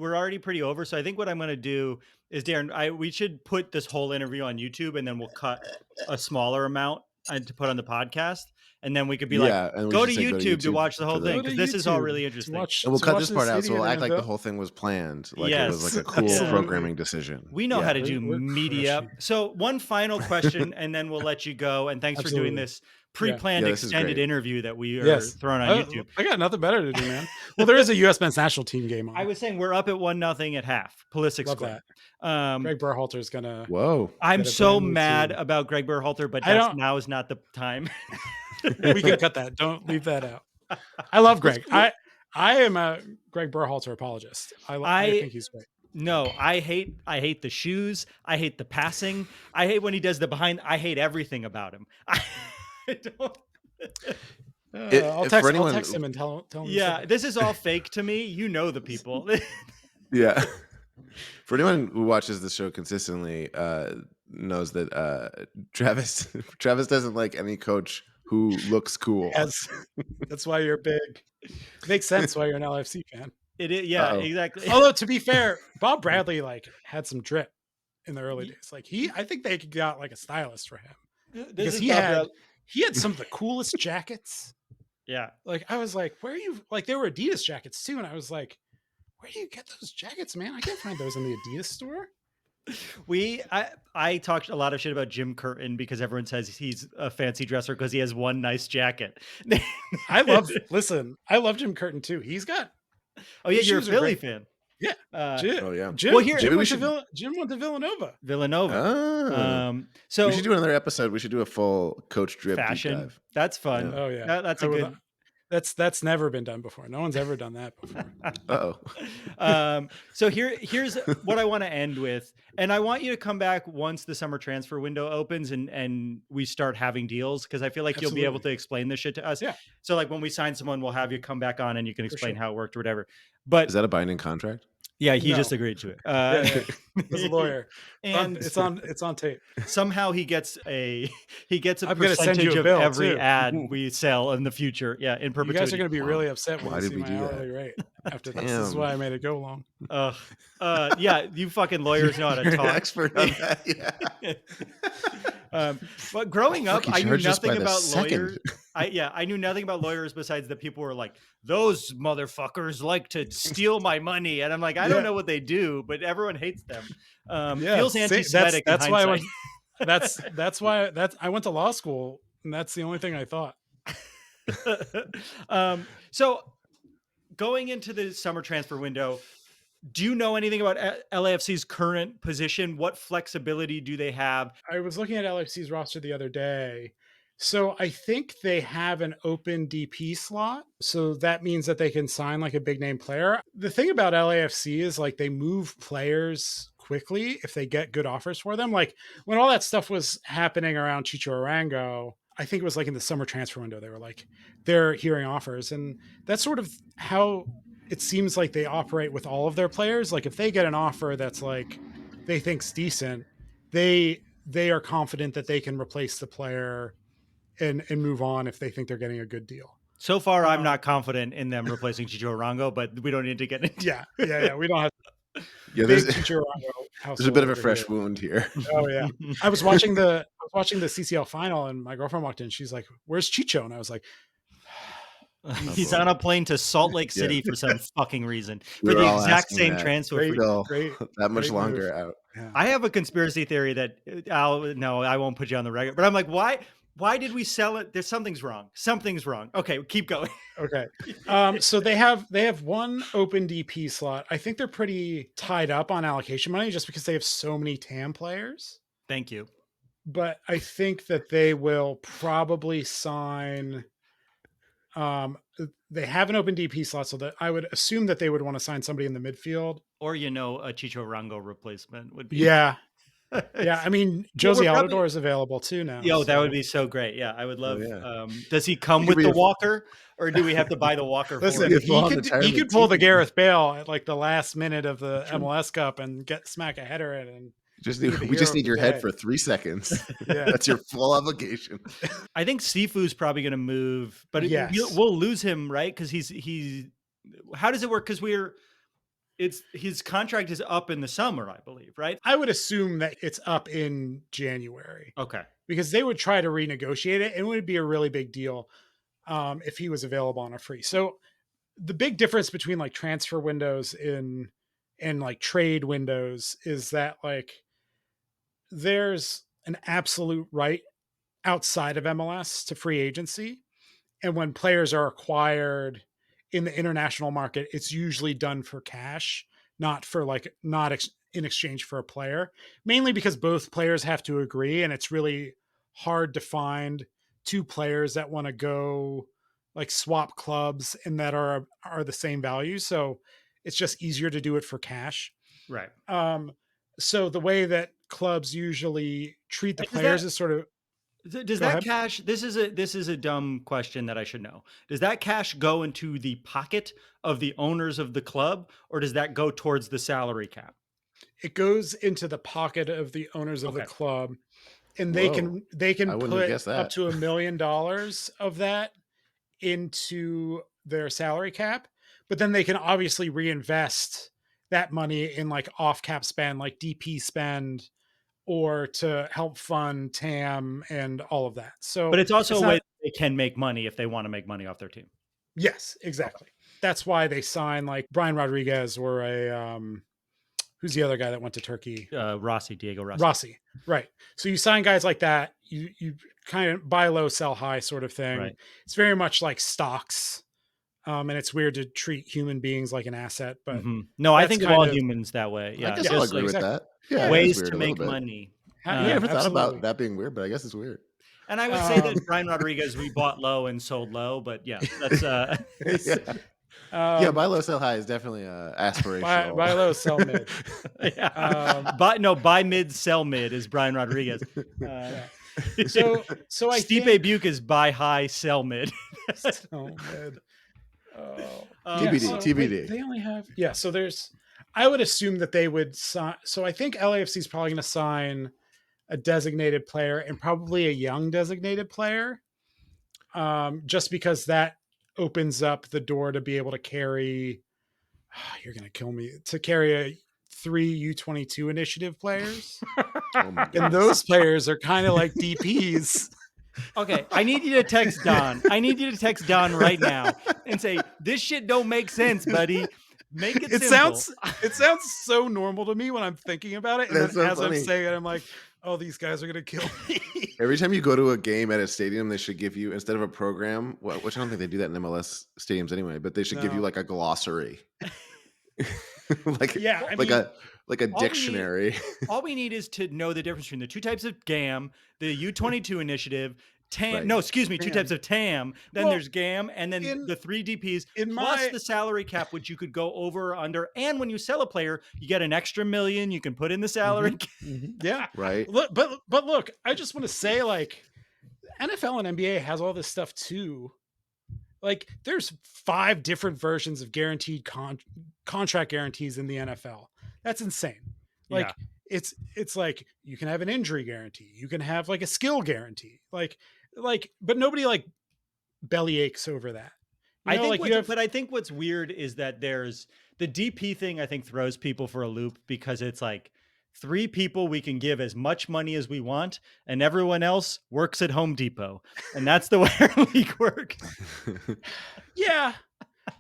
over. So I think what I'm going to do is, Darren, we should put this whole interview on YouTube, and then we'll cut a smaller amount to put on the podcast. And then we could be and go to YouTube to watch the whole thing, because this is all really interesting. And we'll cut this part out, so we'll act like the whole thing was planned. Like it was like a cool programming decision. We know how to do media. So one final question, and then we'll let you go. And thanks for doing this pre-planned extended interview that we are throwing on YouTube. I got nothing better to do, man. Well, there is a U.S. men's national team game on. I was saying we're up at 1-0 at half. Pulisic scored. Greg Berhalter is gonna. Whoa! I'm so mad about Greg Berhalter, but now is not the time. We can cut that. Don't leave that out. I love Greg. I am a Greg Berhalter apologist. I think he's great. No, I hate the shoes. I hate the passing. I hate when he does the behind. I hate everything about him. I don't. I'll text him and tell him. Yeah, this is all fake to me. You know the people. Yeah. For anyone who watches the show consistently, knows that Travis doesn't like any coach who looks cool. Yes. That's why you're big. Makes sense why you're an LAFC fan. It is, yeah. Uh-oh. Exactly. Although, to be fair, Bob Bradley like had some drip in the early days. Like I think they got like a stylist for him, because he had some of the coolest jackets. Yeah. Like, I was like, where are you? Like, there were Adidas jackets too, and I was like, where do you get those jackets, man? I can't find those in the Adidas store. I talked a lot of shit about Jim Curtin because everyone says he's a fancy dresser because he has one nice jacket. I love Jim Curtin too. Oh yeah, His you're a shoes are Philly great. fan. Yeah. Uh, Oh yeah. Well, here- Maybe we should. Jim went to Villanova. Villanova. Oh. So We should do another episode. We should do a full Coach Drip deep fashion. dive. That's fun. Yeah. Oh yeah. That's I a would- good. That's never been done before. No one's ever done that before. So here's what I want to end with, and I want you to come back once the summer transfer window opens and we start having deals, because I feel like you'll be able Absolutely. to explain this shit to us. Yeah. So like when we sign someone, we'll have you come back on and you can explain sure. how it worked or whatever. But Is that a binding contract? yeah, he No. just agreed to it. Yeah. As a lawyer. And It's on tape. somehow he gets a I'm gonna send percentage you a of bill, every too. ad we sell in the future. Yeah, in You perpetuity. guys are going to be really upset when Why you did see we my do that? hourly rate after this. This is Damn. why I made it go long. Yeah, you fucking lawyers know how to You're an talk. expert on that. Yeah. But growing up, Fucking I knew charge us by nothing the about second. lawyers. I knew nothing about lawyers besides that people were like, those motherfuckers like to steal my money, and I'm like, I don't Yeah. know what they do, but everyone hates them. Yeah, Feels see, anti-Semitic. that's in why I hindsight. went, that's why I went to law school, and that's the only thing I thought. So going into the summer transfer window, do you know anything about LAFC's current position? What flexibility do they have? I was looking at LAFC's roster the other day. So I think they have an open DP slot. So that means that they can sign like a big name player. The thing about LAFC is like they move players quickly if they get good offers for them. Like when all that stuff was happening around Chicho Arango, I think it was like in the summer transfer window, they were like, they're hearing offers. And that's sort of how it seems like they operate with all of their players. Like if they get an offer that's like they think's decent, they are confident that they can replace the player and move on if they think they're getting a good deal. So far, I'm not confident in them replacing Chicho Arango, but we don't need to get into Yeah. We don't have Yeah, big there's, Chicho Arango there's a bit of a household fresh over here. wound here. Oh yeah. I was watching the CCL final, and my girlfriend walked in. She's like, "Where's Chicho?" And I was like, He's on a plane to Salt Lake City for some fucking reason. We For were the all exact asking same that. transfer Great. fee. Still Great. that much Great longer move. out. yeah. I have a conspiracy theory that no, I won't put you on the record. But I'm like, why did we sell it? There's something's wrong. Something's wrong. Okay, keep going. Okay. So they have one open DP slot. I think they're pretty tied up on allocation money just because they have so many TAM players. Thank you. But I think that they will probably sign. They have an open DP slot, so that I would assume that they would want to sign somebody in the midfield. Or a Chicho Arango replacement would be. Yeah. Yeah. I mean, Josie we're probably- Altidore is available too now. Yo, that so- would be so great. Yeah, I would love. yeah. Does he come He with could the be a- walker, or do we have to buy the walker? Listen, for him? He could- he could pull the Gareth Bale at like the last minute of the MLS Cup and smack a header in. And We just need your head today. for 3 seconds. Yeah. That's your full obligation. I think Sifu's probably going to move, but Yes. we'll lose him, right? Because he's. How does it work? Because his contract is up in the summer, I believe, right? I would assume that it's up in January Okay. because they would try to renegotiate it. And it would be a really big deal if he was available on a free. So the big difference between like transfer windows and like trade windows is that like there's an absolute right outside of MLS to free agency. And when players are acquired in the international market, it's usually done for cash, not in exchange for a player, mainly because both players have to agree. And it's really hard to find two players that want to go like swap clubs and that are the same value. So it's just easier to do it for cash. Right. So the way that clubs usually treat the Is players that- is sort of, Does Go that ahead. cash? This is a dumb question that I should know. Does that cash go into the pocket of the owners of the club, or does that go towards the salary cap? it goes into the pocket of the owners of the Okay. club, and they Whoa. can I wouldn't have put guessed up that. to $1 million of that into their salary cap, but then they can obviously reinvest that money in like off cap spend, like DP spend, or to help fund TAM and all of that. So, But it's also a not- way that they can make money if they want to make money off their team. yes, exactly. That's why they sign like Brian Rodriguez or a who's the other guy that went to Turkey? Diego Rossi. Rossi, right? So you sign guys like that. You kind of buy low, sell high, sort of thing. Right. It's very much like stocks, and it's weird to treat human beings like an asset. But no, I that's think of kind all of- humans that way. I Yeah, guess I'll just agree like with exactly. that. Yeah, ways it's weird to a little make bit. money. I never thought about absolutely. that being weird, but I guess it's weird. And I would say that Brian Rodriguez, we bought low and sold low, but yeah, that's Yeah, buy low, sell high is definitely aspirational. Buy low, sell mid. yeah. Buy mid, sell mid is Brian Rodriguez. So I Stipe think Buke is buy high, sell mid. sell mid. TBD, TBD. They only have So I would assume that they would sign. So I think LAFC is probably going to sign a designated player and probably a young designated player, just because that opens up the door to be able to carry. You're going to kill me, to carry 3 U22 initiative players. Oh my And goodness. those players are kind of like DPs. Okay, I need you to text Don. I need you to text Don right now and say, this shit don't make sense, buddy. Make it simple. It sounds so normal to me when I'm thinking about it. And That's then so as funny. I'm saying it, I'm like, oh, these guys are going to kill me. Every time you go to a game at a stadium, they should give you, instead of a program, which I don't think they do that in MLS stadiums anyway, but they should give you No. like a glossary. like a dictionary. All we need is to know the difference between the two types of GAM, the U22 initiative, TAM. Right. No, excuse me, two types of TAM. Then Well, there's GAM, and then the 3 DPs, plus the salary cap, which you could go over or under. And when you sell a player, you get an extra $1 million you can put in the salary cap. Yeah. Right. Look, but look, I just want to say, like, NFL and NBA has all this stuff too. Like, there's 5 different versions of guaranteed contract guarantees in the NFL. That's insane. Like, it's like you can have an injury guarantee, you can have like a skill guarantee, like, but nobody like belly aches over that. I think what's weird is that there's the DP thing. I think throws people for a loop because it's like 3 people we can give as much money as we want, and everyone else works at Home Depot, and that's the way our league works. Yeah,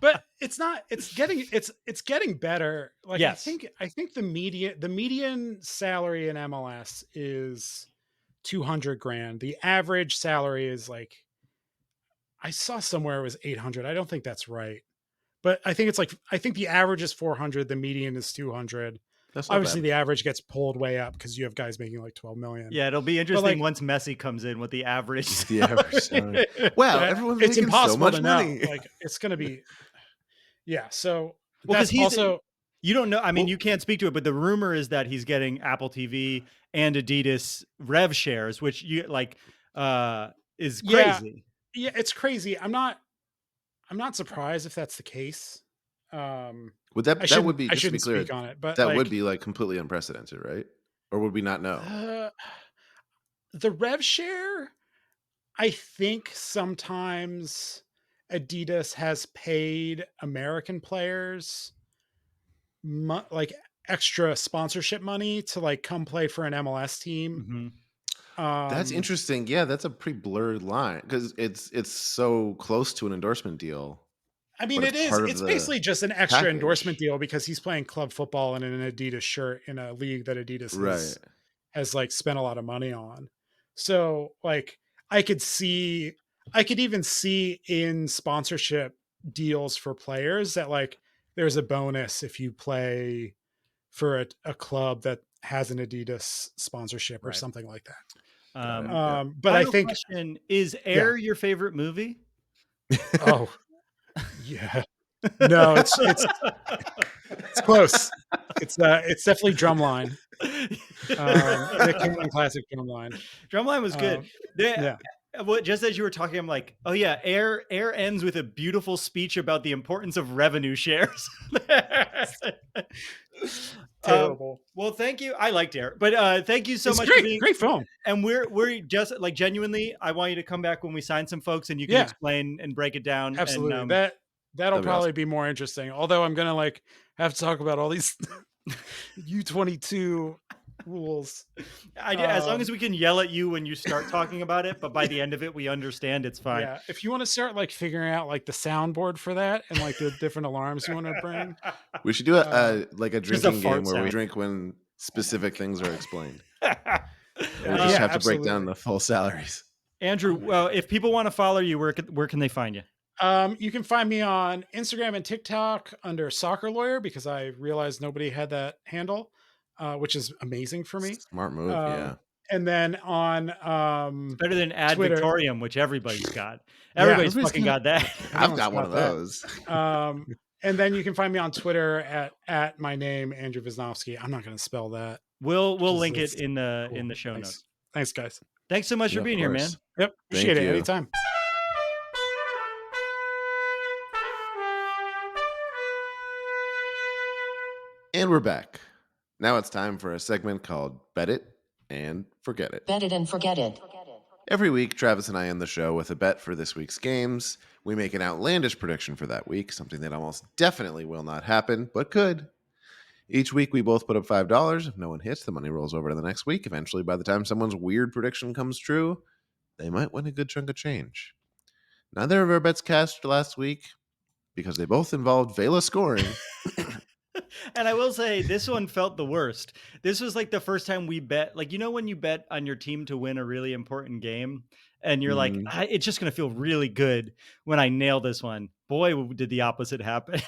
but it's not. It's getting better. Like, yes. I think the median salary in MLS is $200,000. The average salary is like, I saw somewhere it was 800. I don't think that's right, but I think the average is 400. The median is 200. That's not obviously bad. The average gets pulled way up because you have guys making like 12 million. Yeah, it'll be interesting once Messi comes in with the average. The average salary. Wow, everyone's it's making impossible so much to know. money. Like, it's going to be, yeah. So because that's also, you don't know. I mean, you can't speak to it, but the rumor is that he's getting Apple TV and Adidas rev shares, which you like is crazy. Yeah, it's crazy. I'm not surprised if that's the case. Would that would be, I just to be shouldn't clear, speak on it, but that would be like completely unprecedented, right? Or would we not know? The rev share, I think sometimes Adidas has paid American players like extra sponsorship money to like come play for an MLS team. That's interesting. Yeah, that's a pretty blurred line because it's so close to an endorsement deal. I mean, it is. It's basically just an extra endorsement deal because he's playing club football in an Adidas shirt in a league that Adidas has like spent a lot of money on. So like I could even see in sponsorship deals for players that like there's a bonus if you play for a club that has an Adidas sponsorship or something like that. But I think question, is Air your favorite movie? Oh, yeah. No, it's close. It's definitely Drumline. The Kingdom Classic Drumline. Drumline was good. Just as you were talking, I'm like, oh yeah, Air ends with a beautiful speech about the importance of revenue shares. Terrible. Well, thank you. I liked Air, but thank you so much for being great film. And we're just like genuinely, I want you to come back when we sign some folks and you can explain and break it down. Absolutely. And, that'll probably be more interesting. Although I'm gonna like have to talk about all these U22 rules. As long as we can yell at you when you start talking about it, but by the end of it, we understand it's fine. Yeah, if you want to start like figuring out like the soundboard for that and like the different alarms you want to bring, We should do like a Just a drinking fart game where we sound. drink when specific things are explained. We yeah, just have to break absolutely. down the full salaries. Andrew, well, if people want to follow you, where can they find you? You can find me on Instagram and TikTok under Soccer Lawyer because I realized nobody had that handle, which is amazing for me. Smart move, yeah. And then on It's better than Ad Twitter, Victorium, which everybody's got. Yeah. Everybody's Everybody's fucking got- got that. I've everyone's got one of that. those. And then you can find me on Twitter at my name, Andrew Visnovsky. I'm not going to spell that. We'll Just link it this- in the Cool. in the show Thanks. notes. Thanks, guys. Thanks so much Yeah, for of being here, man. course. Yep. Appreciate it. you. Anytime. And we're back. Now it's time for a segment called Bet It and Forget It. Bet it and forget it. Every week, Travis and I end the show with a bet for this week's games. We make an outlandish prediction for that week, something that almost definitely will not happen, but could. Each week, we both put up $5. If no one hits, the money rolls over to the next week. Eventually, by the time someone's weird prediction comes true, they might win a good chunk of change. Neither of our bets cashed last week because they both involved Vela scoring. And I will say this one felt the worst. This was like the first time we bet, like, when you bet on your team to win a really important game and you're like, it's just going to feel really good when I nail this one. Boy, did the opposite happen.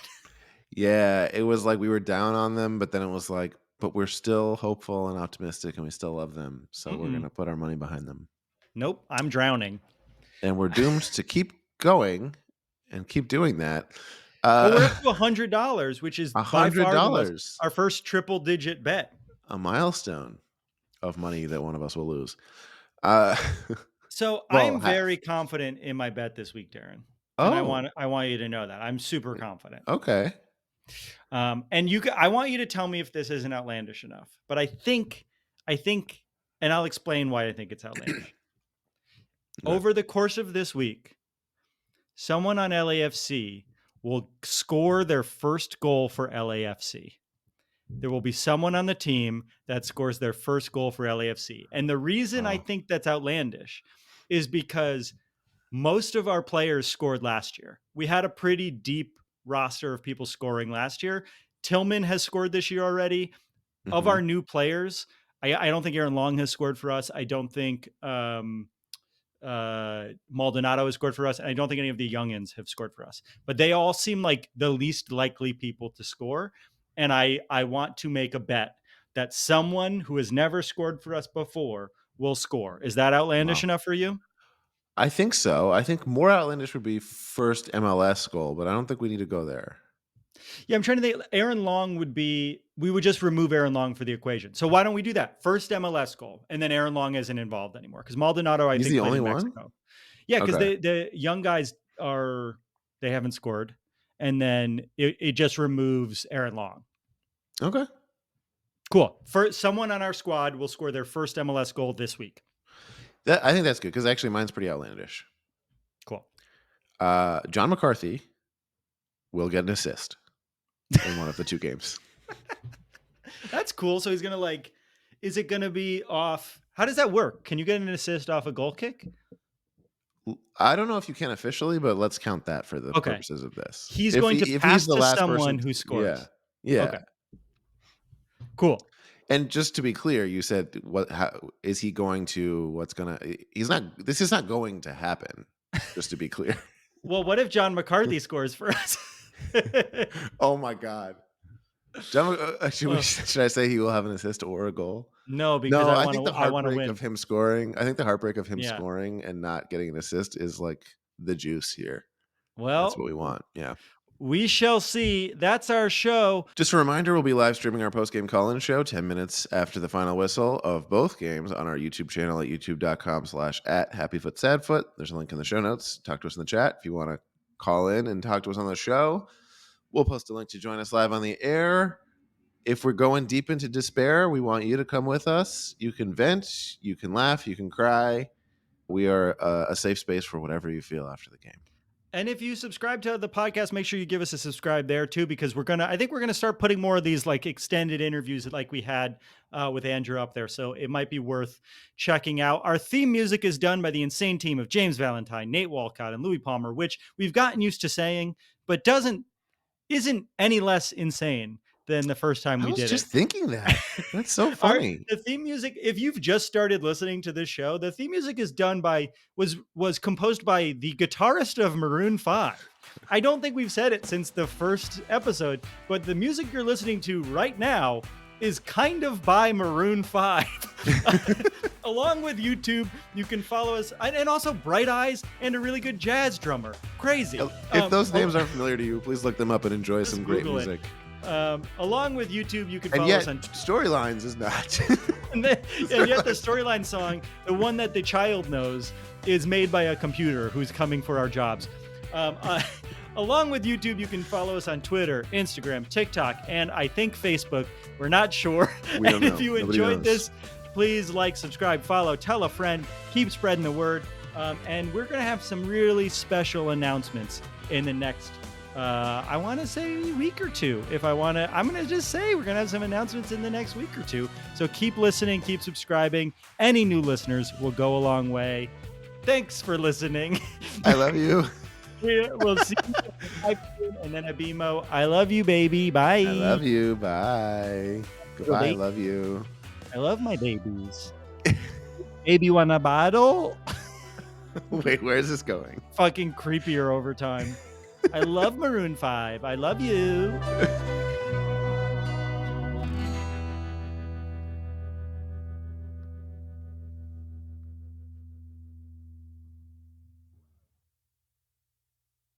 Yeah, it was like we were down on them, but then it was like, but we're still hopeful and optimistic and we still love them. So we're going to put our money behind them. Nope, I'm drowning. And we're doomed to keep going and keep doing that. Well, we're up to $100, which is by far $100. our first triple digit bet. A milestone of money that one of us will lose. So Well, I'm very confident in my bet this week, Darren. And I want you to know that. I'm super confident. Okay. And I want you to tell me if this isn't outlandish enough. But I think, and I'll explain why I think it's outlandish. Okay. Over the course of this week, someone on LAFC will score their first goal for LAFC. There will be someone on the team that scores their first goal for LAFC. And the reason I think that's outlandish is because most of our players scored last year. We had a pretty deep roster of people scoring last year. Tillman has scored this year already. Mm-hmm. Of our new players, I don't think Aaron Long has scored for us. I don't think Maldonado has scored for us. And I don't think any of the youngins have scored for us. But they all seem like the least likely people to score. And I want to make a bet that someone who has never scored for us before will score. Is that outlandish enough for you? I think so. I think more outlandish would be first MLS goal, but I don't think we need to go there. Yeah, I'm trying to think. Aaron Long we would just remove Aaron Long for the equation. So why don't we do that? First MLS goal, and then Aaron Long isn't involved anymore. Because Maldonado, I think, the only in Mexico. One? Yeah, because the young guys they haven't scored. And then it just removes Aaron Long. Okay. Cool. For someone on our squad will score their first MLS goal this week. I think that's good because actually mine's pretty outlandish. Cool. John McCarthy will get an assist in one of the two games. That's cool. So he's going to is it going to be off? How does that work? Can you get an assist off a goal kick? I don't know if you can officially, but let's count that for the purposes of this. He's going to pass to someone who scores. Yeah. Okay. Cool. And just to be clear, you said how is he going to this is not going to happen, just to be clear. Well, what if John McCarthy scores for us? Oh my God. Should I say he will have an assist or a goal? No, because I think the heartbreak of him scoring. I think the heartbreak of him scoring and not getting an assist is like the juice here. Well, that's what we want. Yeah. We shall see. That's our show. Just a reminder, we'll be live streaming our post-game call-in show 10 minutes after the final whistle of both games on our YouTube channel at youtube.com/@happyfootsadfoot. There's a link in the show notes. Talk to us in the chat if you want to call in and talk to us on the show. We'll post a link to join us live on the air. If we're going deep into despair, we want you to come with us. You can vent, you can laugh, you can cry. We are a safe space for whatever you feel after the game. And if you subscribe to the podcast, make sure you give us a subscribe there too, because I think we're gonna start putting more of these like extended interviews like we had with Andrew up there. So it might be worth checking out. Our theme music is done by the insane team of James Valentine, Nate Walcott, and Louis Palmer, which we've gotten used to saying, but isn't any less insane than the first time I we was did just it. thinking that. That's so Our, funny. the theme music, if you've just started listening to this show, the theme music is done by was composed by the guitarist of Maroon 5. I don't think we've said it since the first episode, but the music you're listening to right now is kind of by Maroon 5. Along with YouTube, you can follow us, and also Bright Eyes and a really good jazz drummer. Crazy. If those names aren't familiar to you, please look them up and enjoy some great Google it. music. Along with YouTube, you can And follow yet, us on Storylines is not. and yet the storyline song, the one that the child knows, is made by a computer who's coming for our jobs. Along with YouTube, you can follow us on Twitter, Instagram, TikTok, and I think Facebook. We're not sure. We don't And if know. you Nobody enjoyed knows. this, please like, subscribe, follow, tell a friend, keep spreading the word. And we're going to have some really special announcements in the next I want to say week or two. I'm going to just say we're going to have some announcements in the next week or two. So keep listening, keep subscribing. Any new listeners will go a long way. Thanks for listening. I love you. We'll see you. And then Abimo, I love you, baby. Bye. I love you. Bye. Goodbye. I love you. I love my babies. Baby want a bottle? Wait, where is this going? Fucking creepier over time. I love Maroon 5. I love you.